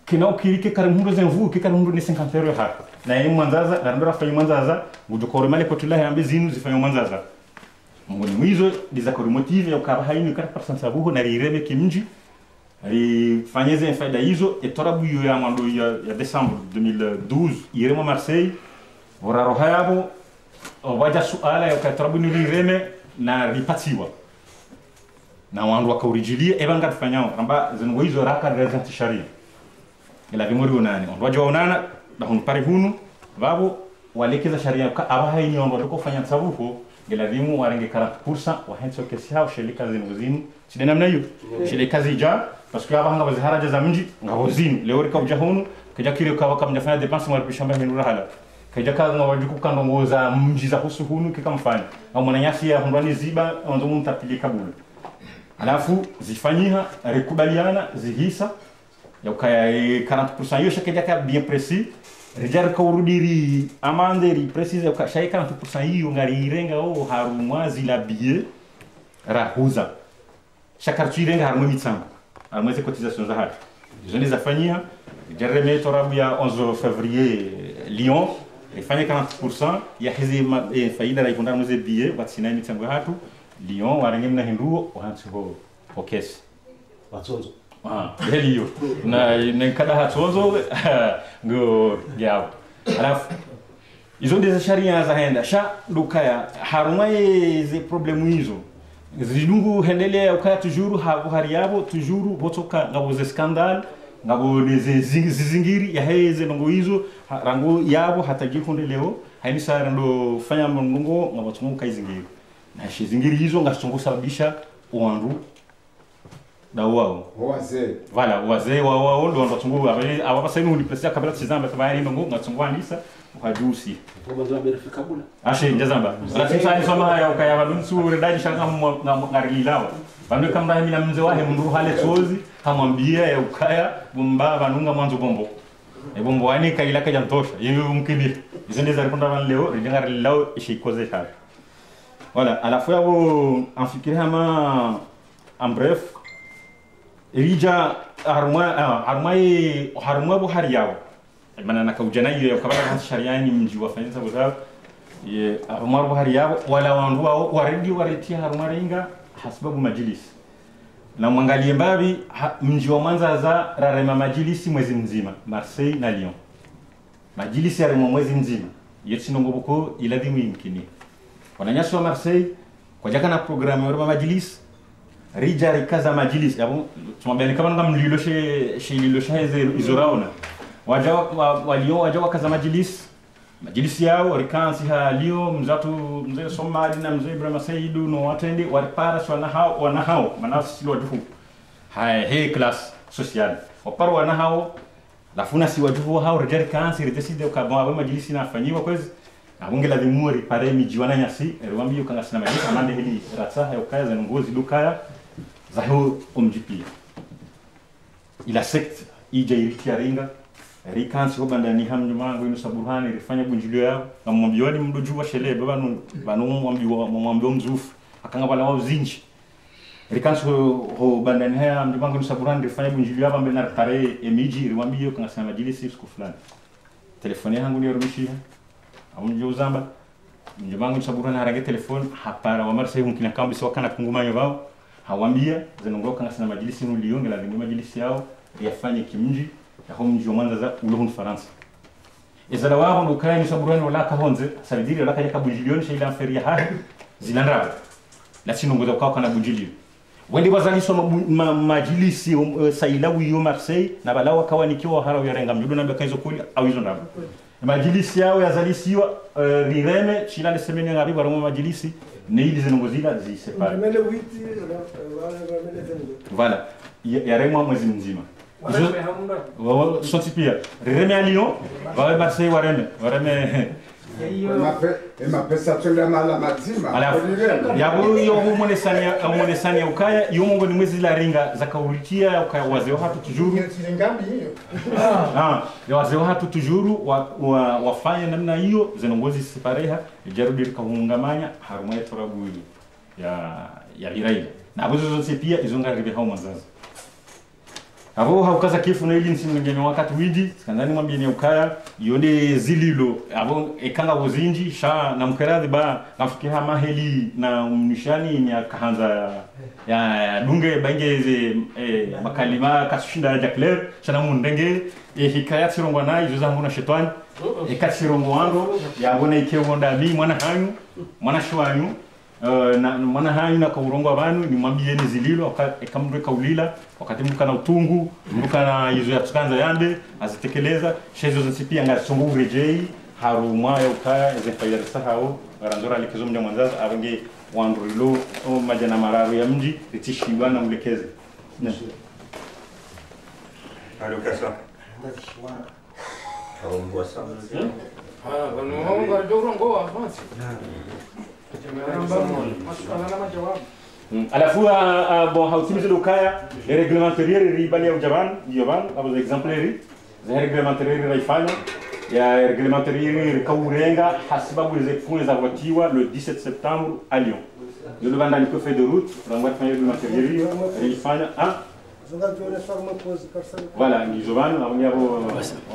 Speaker 1: kinao kirike karimhundo zenvu kikarimhundo ni 50 euro hapa na yeye mwanzaza arambira afanye mwanzaza ngudukore male kotula yambe zinu zifanye mwanzaza ngoni mwizo dizakori motive ya kaba haini 4% sabuho na rirebe kimji rifanyeze faida hizo etorabu yo ya mwando ya December 2012 iremo Marseille oraroha yabo waja suala ya katarabu ni rireme na ripatiwa na wandu wakaurijiliye ebanga tufanyao ramba zingo hizo raka represent sharia ila vimori unani waje waonana na hunpari hunu babo walekeza sharia ka abaha ni wandu kufanya sabuho ila vimu warenge 40% wa henso kesi hao shirika zinuzinu side namna hiyo shirika zija parce que abanga baziharaja za mji ngabozinu leo rika ujahunu kaja kile kwa wakamjafanya dépense mwa pishamba hinura hala kaja kaza wajuku kando ngoza mji za kusuhunu kikamfanya au mwananyasi ya hundani ziba wanzo mtapilika bulu alafu zifanyiha rekubaliana zihisa ya ukaya 40% hiyo shakaja ka bien précis rejar ka urudiri amande ri précise ya ukaya 40% hiyo ngari irenga o harumwa zila billet rahuza shakartu irenga harumwa mitsango harumwa ze cotisation za hatu zoni zafanyiha jareme torabu ya 11 février Lyon ifanye 40% ya hizi faida na ikondana mze billet watsina mitsango hatu Lyon warenge mna hinduo wahantu ho kesi
Speaker 9: watsonzo
Speaker 1: heliyo na kada hatsonzo ngo yao alafu izo ndizo sharia za henda sha lukaya harumai ze problemu hizo zidungu hendelea ukaya tujuru hari yabo tujuru botoka ngabo ze scandal ngabo zizingiri ya heze ngo hizo rango yabo hatajikunde leo haini sara ndo fanya mbongo ngabo tunguka izingiri na shizingiri hizo ngasongo sababisha uandu da wao wazee wao ndo ndatungu aba sasa ni presia kabla tizamba tabayani ndo ngatungu andisa ukajusi
Speaker 9: kwa ndo amerifika bula
Speaker 1: ashe njazamba lakini sasa soma ya ukaya badunsu redadi shanga ngarilawa bando kama mimi na mzee wahe mndu hale tozi kamwambia ya ukaya bumba banunga mwanzo bombo bombo wani kaila kaja mtosha yeye mkini hizo ndizo alikonda leo rijanga leo ishikoze sana voilà à la fois en fikiri ama en bref rija harumwa buhari yao maana nakaujana hiyo kabla shariani mji wafanya sababu ye harumwa buhari yao wala wandu wao waridi waritia harumwa ringa hasababu majlis na mwangalie mbabi mji wa Mwanza za rarema majlisi mwezi mzima Marseille na Lyon majlisi ya mwezi mzima yetu nongobuko iladhimu yimkini wananyasi wa Marseille kwa jaka na programu ya majlis rija rikaza majlis yabo tumwambia kama ngam liloshe liloshe izoraona waja waja wakaza majlis yao rikansi ha Lyon mzee Somali na mzee Ibrahim Saidu no watende waripara wana hao manafsi silo wajufu hai class social waparo wana hao lafuna si wajufu hao rija rikansi rideside ukabwa majlis inafanyiwa kwezi abunge la dimuri pare mijiwana nyasi rwambiyo kanga sina majlis amande hili ratsaha ya ukaya za ngozi dukaya zaho omjipia ila sect ija irikia ringa rikansi hobanda ni hamnyu mangu inu saburhani rifanya bunjilio yao na mwambioni mdojuwa shele banu mwambiwa mzufu akanga wala wao zinji rikansi hobanda ni haya hamnyu mangu inu saburhani rifanya bunjilio yao mbena pare emiji rwambiyo kanga sina majlis siku fulani telefoni yangu ni rumishia amunjo uzamba mjumangu saburhani harage telefoni hapara wa Marseille mkina kambi wakana kungumanyo wao hawambia zinongoka ngasina majlisi no Lyon la ngoma majlisi yao yafanye kimji ya homji wa Mwanza za ulohun France ezala wao ndo kaya ni saburani wala kahonze sabidiri wala kaya kabunjilioni sheila feria ha zilandra la sinongoza kwa kana bunjilio wendi wazali so majlisi saila wiyo Marseille na balawa kawa nikiwa hara yarenga mjudo na bakazo kuli au hizo ndabo majlisi yao yazalisiwa rireme chila le semeni ngabi baro majlisi neili zinongozila zisepare voilà yaremwa mwezi mzima wao soti pia rireme a Lyon wao Marseille wareme
Speaker 2: pesa tula mala mazima
Speaker 1: alafu yabo yo muonesania ukaya yo mungu ni mwezi la ringa za kauritia ukaya wazee hatu tujuru
Speaker 3: ngambi hiyo
Speaker 1: ya wazee hatu tujuru wafanya namna hiyo zinongozi sipareha jarudi kahungamanya harumwa torabu ya liraila na abuzo zote pia izonga ribe hao mwanzaza abo haukaza kifu na ili nsimngeni wakati widi skandani mwambie ni ukaya yonde zililo abo ekanga wozinji sha na mkeradhi ba nafikia maheli na mnishani ni akaanza ya dunge bangeze makalima kashinda ya Claire chana mundenge hikaya tirongwa nayo zuzangu na shetani ekatirongo wango yabona ikewonda bi mwana shwanyu na mwana hanyu na kaurongo abantu ni mwambie ni zililo akamndwe kaulila wakati mruka na utungu mruka na yizo ya tukanza yande azitekeleza shezo zinsipi anga songo urejei harumwa ya ukaya ezefaida sahao garandora likizo mja mwanzaza abange wandurilo o majana mararu ya mji ritishiwa na mlekeze
Speaker 8: alokasa aongwa sana
Speaker 5: Wanongo wadogo avansi.
Speaker 1: alafu bon hautimize ukaya les réglementaires ribali ya ujaban yoban abo exemplaires za réglementaires raifanya ya réglementaires kaurenga hasibabu les points zavatiwa le 17 septembre à Lyon yo lubanda ni fait de route rangwa fanya réglementaires raifanya voilà ni joban na yabo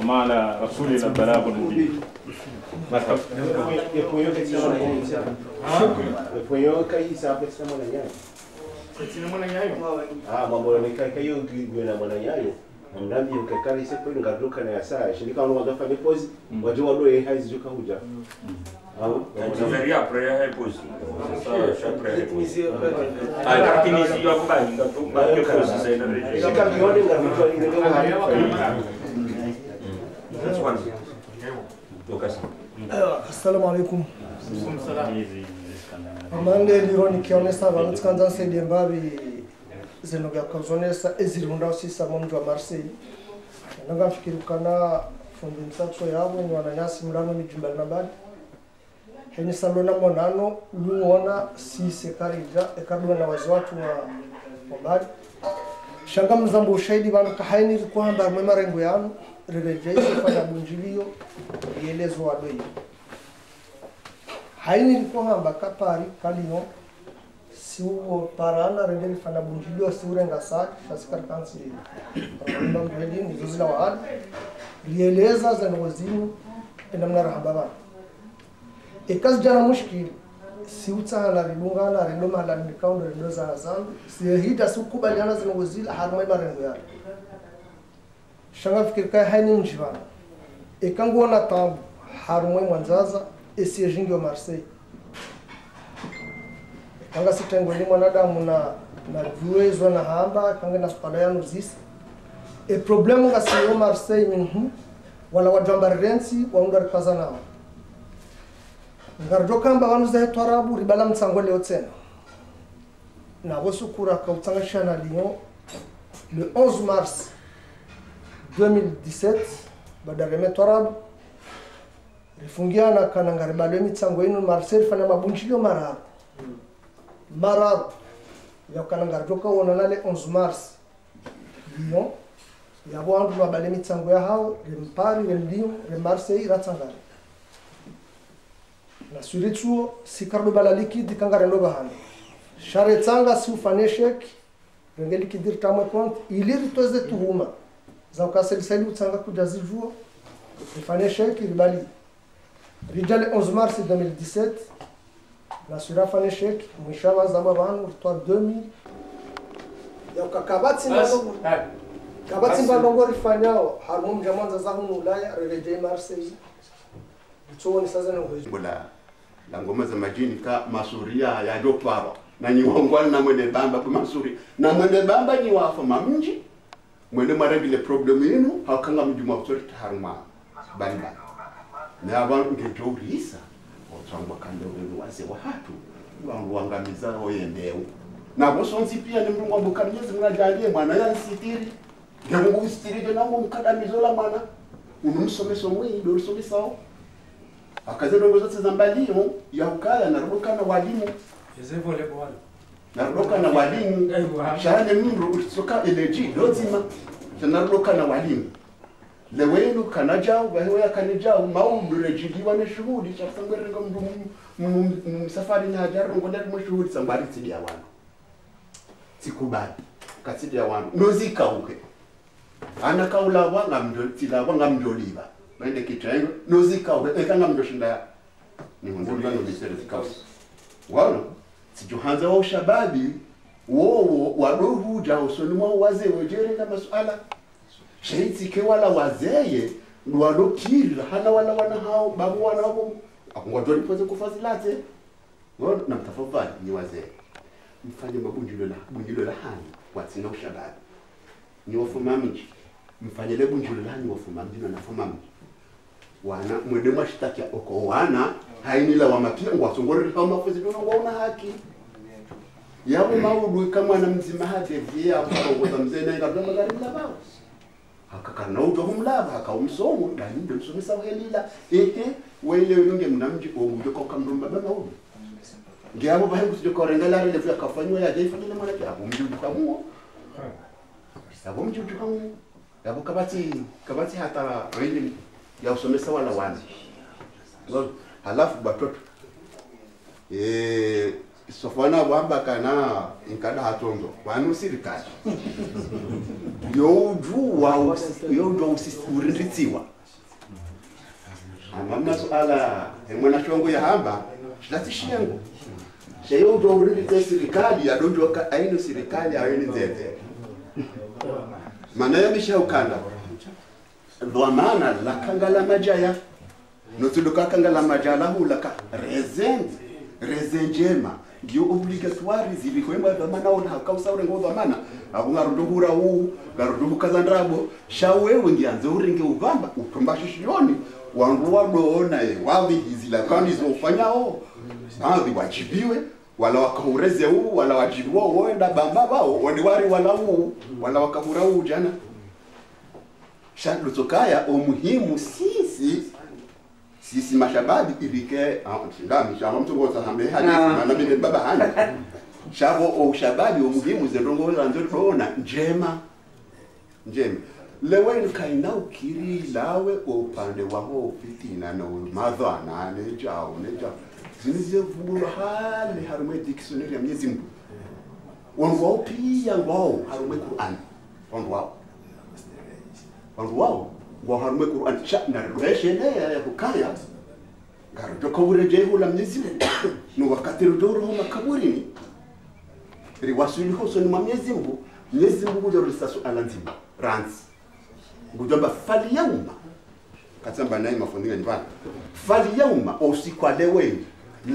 Speaker 1: omala rasuli la balabo nabi marhaba
Speaker 9: Depois caí sabe essa manhã.
Speaker 5: Sisi mwana nyayo.
Speaker 9: Mambo ni kayo gwe mwana nyayo. Ndambi ukakali sepo ngaruka na yasa. Shirika wano wadafa depois wajua ndo haizi joka huja.
Speaker 8: Tuveria prayer repose. Sasa shapre repose. Lakini yo kwa inga tu marke pose zaina reje.
Speaker 9: Shika mione ngaruka ni ndio
Speaker 8: That's one. Lucas.
Speaker 10: Assalamu alaikum. Amande lironi kionesa vanhu tkanza sedi mbavi zenoga kazonesa ezirunda usisa mumji wa Marseille. Nanga fikirukana fundi msatso yabo ni wananyasi mlano mijumba na badi. Heni salona monano luona si sekarija ekadwa na wazi watu wa badi. Shanga mzambo ushahidi vanhu kahaini kwamba mwema rengo yanu rereje fanya bunjilio yelezo wadoi. Haini ilikuwa hamba kapari kalino siuo parana rendeli fana bunjilio siurenga saki fasikar kansi ramba mbeli nizozila waad lieleza za nwazinu enamna rahambaba ekaz jana mushkil siuta la rilunga la riloma la nikaundo rindo za azam sihita sukubaliana za nwazila harmai marengo ya shanga fikir kai haini njivana ekangu na tabu harmai mwanzaza esse jingi wa Marseille. Kanga sitengo ni mwanadamu na viwezo na hamba kanga na spalaya nuzisi. E problemu nga siyo Marseille minhu wala wajamba rensi waundar kaza nao. Ngarjo kamba wanu zahe twarabu ribala mtsango leo tena. Na wosu kura kautanga shana Lyon le 11 mars 2017 badareme twarabu rifungiana kana ngaribalo mitsango ino Marseille fana mabunjilio marar ya kana ngarjoka wona nale 11 mars Lyon ya bwandu mabale mitsango ya hao rempari Lyon re Marseille ratsangara na suritsuo sikardo bala liquide kangare ndo bahana share tsanga si ufane shek ngeli liquide tamwe compte iliri toze tuhuma za ukaseli utsanga kujazijua ufane shek ribali Rijale 11 mars 2017, la sura fane shek, mwishawa zama banu, ritoa 2000. Ya ukakabati mbalo, kabati mbalo rifanyao, harmum jamanza zahu ulaya, rejei Marseille. Bituo ni sasa na uwezo.
Speaker 2: La ngoma za majini ka masuria ya doparo. Na niwongwani na mwende bamba kwa masuri. Na mwende bamba ni wafa mamji. Mwende marabile problemu yenu, hawakanga mjuma usori taharuma. Bali. Na abantu ngejourisa otsangwa kando waze wahatu wangamiza oyendeu na bosonzi pia ni mrungu ambukanyezi mnajalie mwana ya sitiri ngemungu sitiri na mumkadamizo la mwana unumsomeso mwi do rusomesao akazero ngozo zambaliyo ya ukaya na rubuka na walimu
Speaker 5: Yezevo lebo wale
Speaker 2: na rubuka na walimu shahane mimro utsoka energy lozima na rubuka na walimu lewenu kanajao bahewa kanajao maundu rejiliwa na shuhudi cha sangwerenga mndu safari na hajaru ngonda mshuhudi sambari tsidi ya wanu sikubali katsidi ya wanu nozika uke ana kaula wanga mdotila wanga mdoliba baende kitengo nozika ekanga mdoshinda ni ngondwa no bisere zikaus wala sijuhanza wa shababi wo wadohu ja usoni mwa wazee wejerenga masuala shaiti ke wala wazeye ndwalo kiri hana wala wana hao babu wana hapo akungwa lipoze kufazilate wala na mtafadhali ni wazee mfanye mabunjulo la hani watina ushababi ni wafuma mji mfanye le bunjulo la hani wafuma mji na fuma mji wana mwede mwashitaki oko wana hainila wa mapia ngwasongori kama mafuzi ndio ngwaona haki yabo maudu kama na mzima hade vya hapo kwa mzee na ngabla magari la bao hakakana uto humlaba akaumsomo ndani ndio msomesa helila wele unge mnamji obujo kwa kamrumba baba huyo ngiabo bahe kusije korengala ile vya kafanywa ya jaifa ile mwana hapo mji ukamuo sabo mji ukamuo yabo kabati hata wele ya usomesa wala wanzi halafu batoto sofana wamba kana inkada hatonzo wanu sirikali youdwa usisuritsiwa amama suala mwana shongo ya hamba shilatishiengo sheyoudwa uritse sirikali adonjoka aino sirikali aweni nzete maana yamisha ukanda dhamana la kangala majaya notuduka kangala majala hulaka rezenjema ndio obligatoire zilikwemba dhamana ona hakausaure ngo dhamana abungaruduhura garuduhu kazandrabo shawewe ngianze uringe ubamba utumbashishiyoni wangu wadoona wavi hizila kandi zofanyao baadhi wajibiwe wala wakaureze wala wajibiwa wenda bamba bao wadiwari wala wakahura jana shandutokaya umuhimu sisi mashababi irike ndami shama mtu ngoza hambe hadithi maana mimi baba hana shabo o shababi umuhimu zendongo ranzo tuona njema lewe kaina ukiri lawe upande wao fitina na madhana nejao zinize vubura hali harume dictionary ya Mwenyezi Mungu wao pia wao harume Qur'an wao harume Qur'an na reshele ya kukaya garudo kawureje hula Mwenyezi Mungu no wakati rudoro makaburini riwasuli hoso ni Mwenyezi Mungu ndio risasu alanzima ranzi ngujamba fali yauma katsamba naye mafundinga nyumbani fali yauma usikwalewe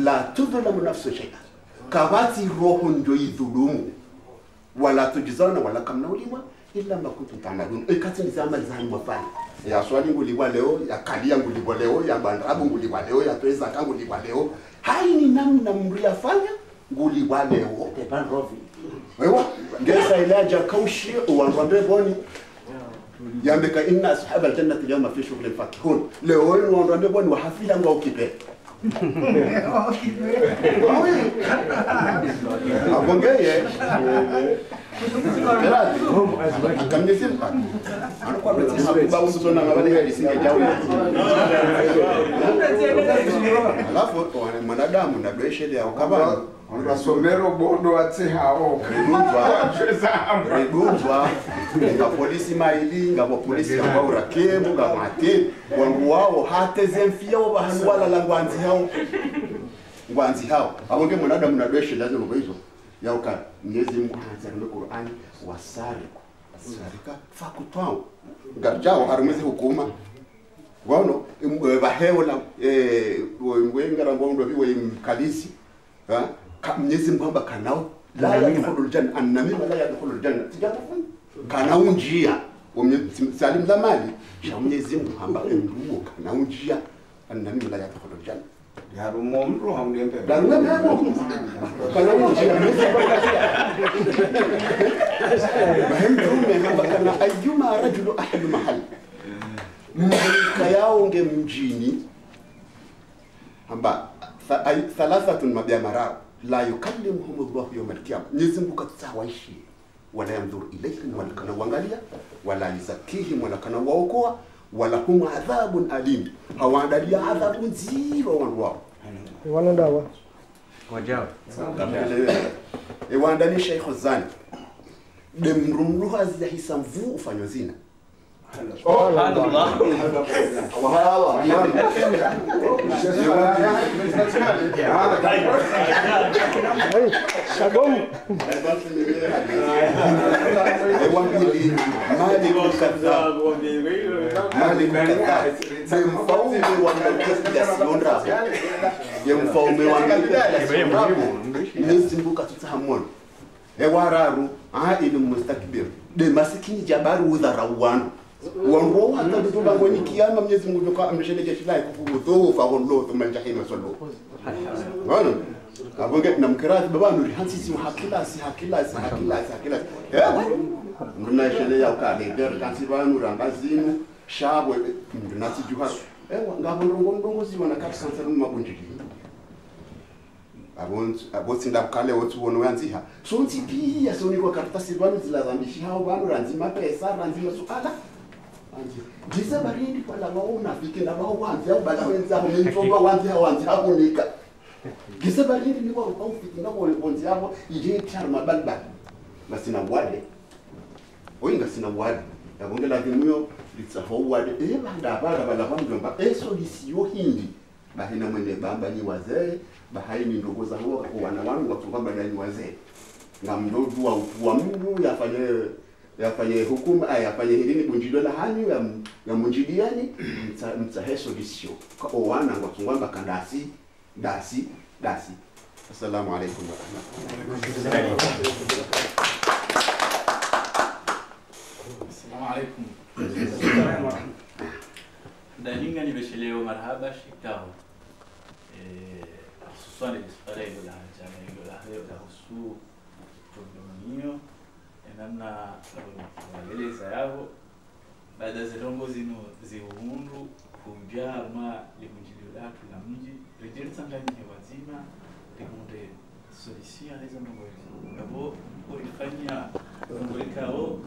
Speaker 2: la tudhulamu nafsu shay'a kabati roho ndio idhulumu wala tujizana wala kamnauliwa illa ma kuntum ta'malun ikati ni zama zani wafanya ya swali nguliwa leo ya kalia nguliwa leo ya bandrabu nguliwa leo ya pesa kangu nguliwa leo hai ni namna mria fanya nguliwa leo tepan rovi wewe ngesa ilaja kaushi uangombe boni yambeka inna ashab aljannati yawma fi shughlin fakihun leo wewe uangombe boni wahafila ngo ukipe abongeye kamnisimba anakuwa mtihaba usona ngabali hadisinge jawe alafu mwanadamu na doeshele ya ukabana
Speaker 3: Rasomero bondo ate hao
Speaker 2: reduzwa nga polisi maili nga polisi nga urakemu nga mate wangu wao hate zemfia bahanu wala la ngwanzi hao abonge mwanadamu na doeshe lazima hizo yauka Mwenyezi Mungu anasema Qur'ani wasariku sarika fakutwao garjao harumeze hukuma wano baheola wengara ngondo biwe mkalisi Mwenyezi Mungu amba kanao la yadkhulul janna annamima la yadkhulul janna tijapofanya kanao njia salim la mali ya Mwenyezi Mungu amba nduo kanao njia annamima la yadkhulul janna
Speaker 3: yarumo mro hamlembe
Speaker 2: kanao njia bahimtume amba kana ayyuma rajulu ahad mahal mkayao nge mjini amba thalathatun mabiamara la yukallimuhum Allah yawm al-qiyamah Mwenyezi Mungu katawaishi wala yanzur ilayhim wala kana wangalia wala yuzakihim wala kana waokoa wala hum adhabun alim hawaandalia adhabu nzito wao
Speaker 10: wana dawa
Speaker 2: wajao waandalisha Sheikh Zani demrumruha za hisamvu ufanywa zina wararu ili mustakbir de masikini jabaru udharawanu wanro hata kutoka kwenye kiyama Mwenyezi Mungu kwa amesheleke shilai kufuzo fa wallo thumma jahima sallu wana abonge na mkirati baba nuri hansisi hakilasi nduna shele ya ukale der kansi banu rambazinu shabo nduna sijuha ngabo ndongo ziwana kapsa nsana mabunjiki abotsinda kale wotu wono yanziha so ntipiya so niko karatasi banu zilazambishi hao banu ranzima pesa ranzima suala Jisa barindi kwa la mauna fike na bao wanzi au bala wenza ho menzoba wanzi hapo nika. Jisa barindi ni kwa au fike na kwa wanzi hapo ije charma balba. Basi na wale. Oinga sina wale. Ya bonge la vimuyo litsaho wale banda bala kwamjomba solution hindi. Bahina mwende bamba ni wazee, bahaini ndogo za huo wana wangu watunga ni wazee. Na mdodu wa Mungu yafanye hukumu yafanye hilini bunjilo la hanyu ya munjiliani mtsahe solution kwa owana ngotungwamba kandasi dasi assalamu alaykum wa rahmatullahi
Speaker 7: assalamu alaykum dalinga nimechelewa marhaba shikao hususan swala hilo la jana hilo la husu programio namna waeleza yao baada za longo zino ziundu kumjama limujilio latu la mji rejeli sangani wazima tekunde solution hizo mambo hapo ulifanya ngolikao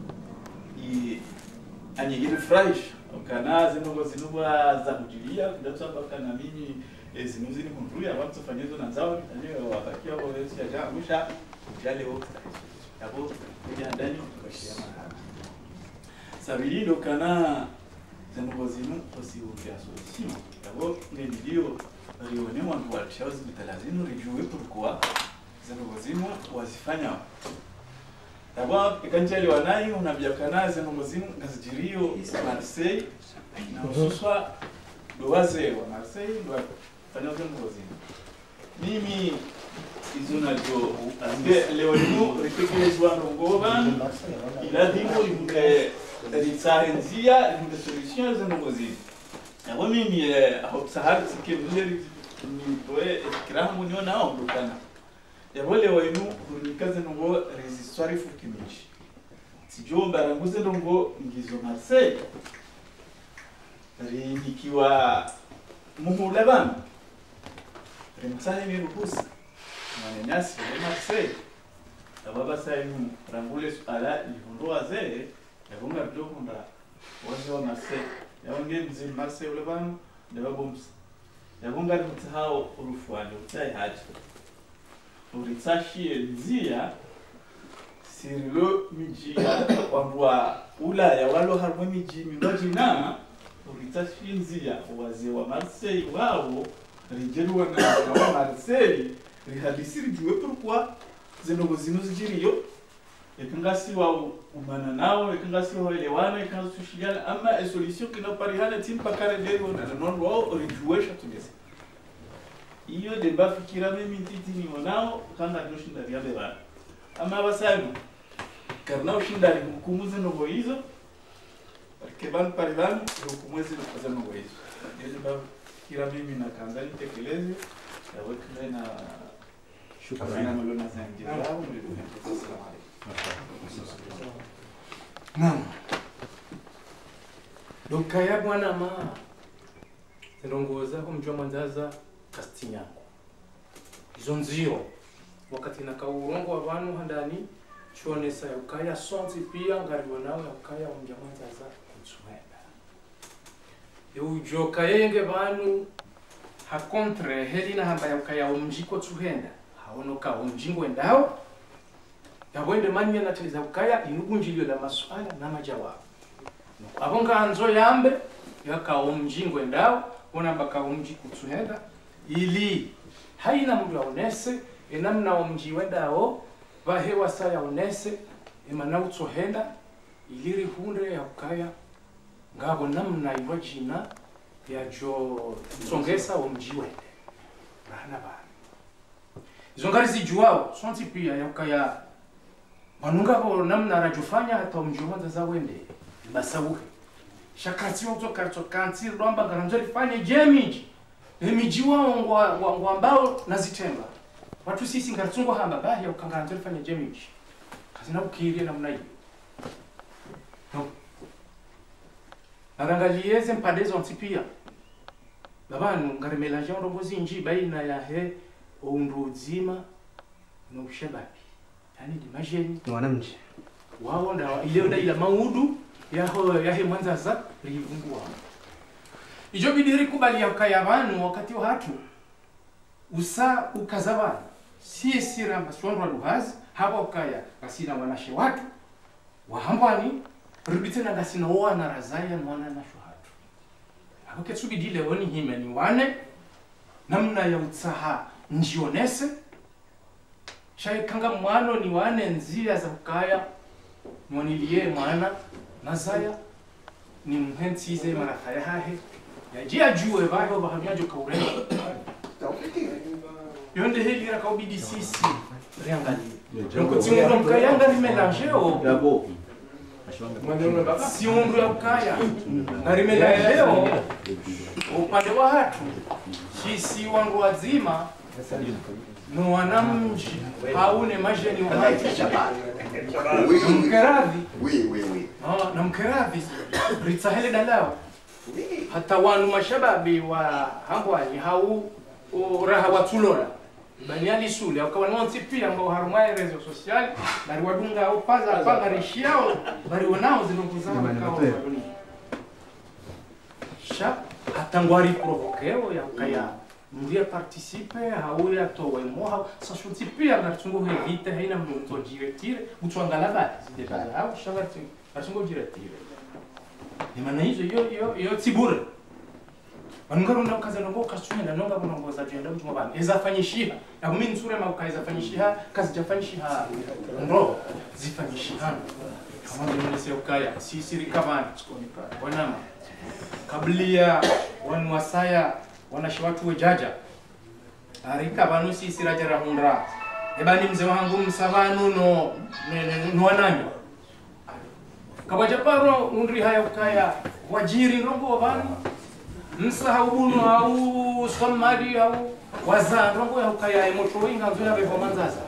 Speaker 7: anyigiri fresh ukana zino zinubwa za kujilia kidato mpaka na mimi zinuzini kunduya watu fanyezo na zao ndio watakia wao ya jamusha kujale wote hapo kuja ndani tukashia mahali sabilo kana zanogozinu osiukia solution hapo ndio rione wangu walishauri bitalazinu rijue pourquoi zanogozinu wazifanya hapo ikanjali wanai unabiakana zanogozinu ngazijirio Marseille na hususa doaze wa Marseille ndo fanya zanogozinu mimi izonajo ande leo ni retekelezwa ngoba iladimu ritsaenzia ni solution za ngozi abo mimi hapo sahari sikemleri ni toe kiramu ni ona ondokana yabo leo inu kunikaze ngo resistoire fukimishi sijomba ranguze ndongo ngizo Marseille nikiwa muhula bana rimtsahe ni ruhusa mananyasi wa Marseille ababa sayu rangule ala lihondo zee yagonga bidokunda wazo wa Marseille yaonge mzee Marseille ule bana ndababoms yagonga mtahao urufwani utai haji uritsashi nzia sirilo mijia wambwa Ulaya walo harmo miji minojina uritsashi nzia wazee wa Marseille wao rijeruwa na Marseille rihadisiri juwe pourquoi zenogozino zijiriyo ekangasi wa umana nao ekangasi wa elewana ekangasi tushigana ama e solution kina parihana timpa kare deri ona non wao rijuesha tumese iyo deba fikira mimi titi ni wanao kanga doshinda riabe bana ama basanu karna ushinda hukumu zenogo hizo keban parivan hukumu zenogo hizo deba fikira mimi na kanga nitekeleze ya wekle na shukrani na malona zangi zao naam dokaya bwana ma ndongoza kumjua mwanzaza Castinyango izo nzio wakati na kaurongo abantu handani chonesa ukaya sonzi pia ngariwo nawe ukaya umja mwanzaza kutswenda ujoka yenge banu ha contre helina hamba ukaya umjiko tsuhenda haonoka umjingo endao yabwende manya natiliza ukaya inugunjilio la maswala na majawabu
Speaker 5: abonga anzo yambe yakao mjingo endao ona bakao mji kutsuhenda ili haina mndu aonese enamna omji wendao vahewa saya onese emana utsohenda iliri hunde yakaya ngabo namna iwa jina yajo tsongesa omji wende bana bana izo ngari zijuao sonti pia yakaya manunga bo namna rajufanya hata omji wanda za wende basabuke shakati wato karto kanti romba garanjari fanye jemiji emiji wao ambao nazitemba watu sisi ngatungo hamba bahi ukanganjari fanye jemiji kazina ukirie namna hiyo no arangalieze mpadezo ntipia babanu ngari melange ndongozi nji baina ya he onduzima no shababi yani dimajeni
Speaker 11: wanamji
Speaker 5: wao nda ile ila maudu yahe mwanza za rivungua ijo bidiri kubali yakaya banu wakati wa hatu usa ukazabana si siramba swandwa luhazi haba ukaya kasina wanashe watu wahambwani rubitena gasina wana razaya mwana na shuhatu ako ketsubi dile woni hime ni wane namna ya utsaha njionese shai kanga mwano ni wane nzia za ukaya mwanilie mwana nazaya ni mhensize marafaya hahe yajia juwe baho bahamyajo kaurema yonde heli raka obidi sisi riangalie donc timundo mkayanga rimelangeo
Speaker 9: Dabo.
Speaker 5: si umru ya ukaya na rimelangeo upande wa hatu sisi wangu wazima no wanamji haune majeni wa mkeradhi na mkeradhi ritahele dalao hata wanu mashababi wa hambwani hau raha watulola banyali sule ukawa nonti pia ambao harumai rezo social bari wadunga au paza panga rishiao bari wanao zinokuzama kao waduni sha hata ngwari provokeo ya ukaya Mdia participe hau ya towe moha sa shunti pia ngartungo hevite haina mtu jiretire mtu angalaba zidepala hau shagartu ngartungo jiretire imana hizo yo tibure wanungaro na kaza nongo kasunya na nonga bonongoza jenda mtu mabana ezafanyishiha na kumi nsure mauka ezafanyishiha kazi jafanyishiha ndo zifanyishiha kama ndio nise ukaya sisi rikavani wanama kablia wanwasaya wanashi watu wejaja arika banu sisi rajara hundra ebani mzee wangu msavanu no wanani kabaja paro undri haya ukaya wajiri rongo banu msa ubunu au somali au wazan rongo ya ukaya emoto inga nzura bevo manzaza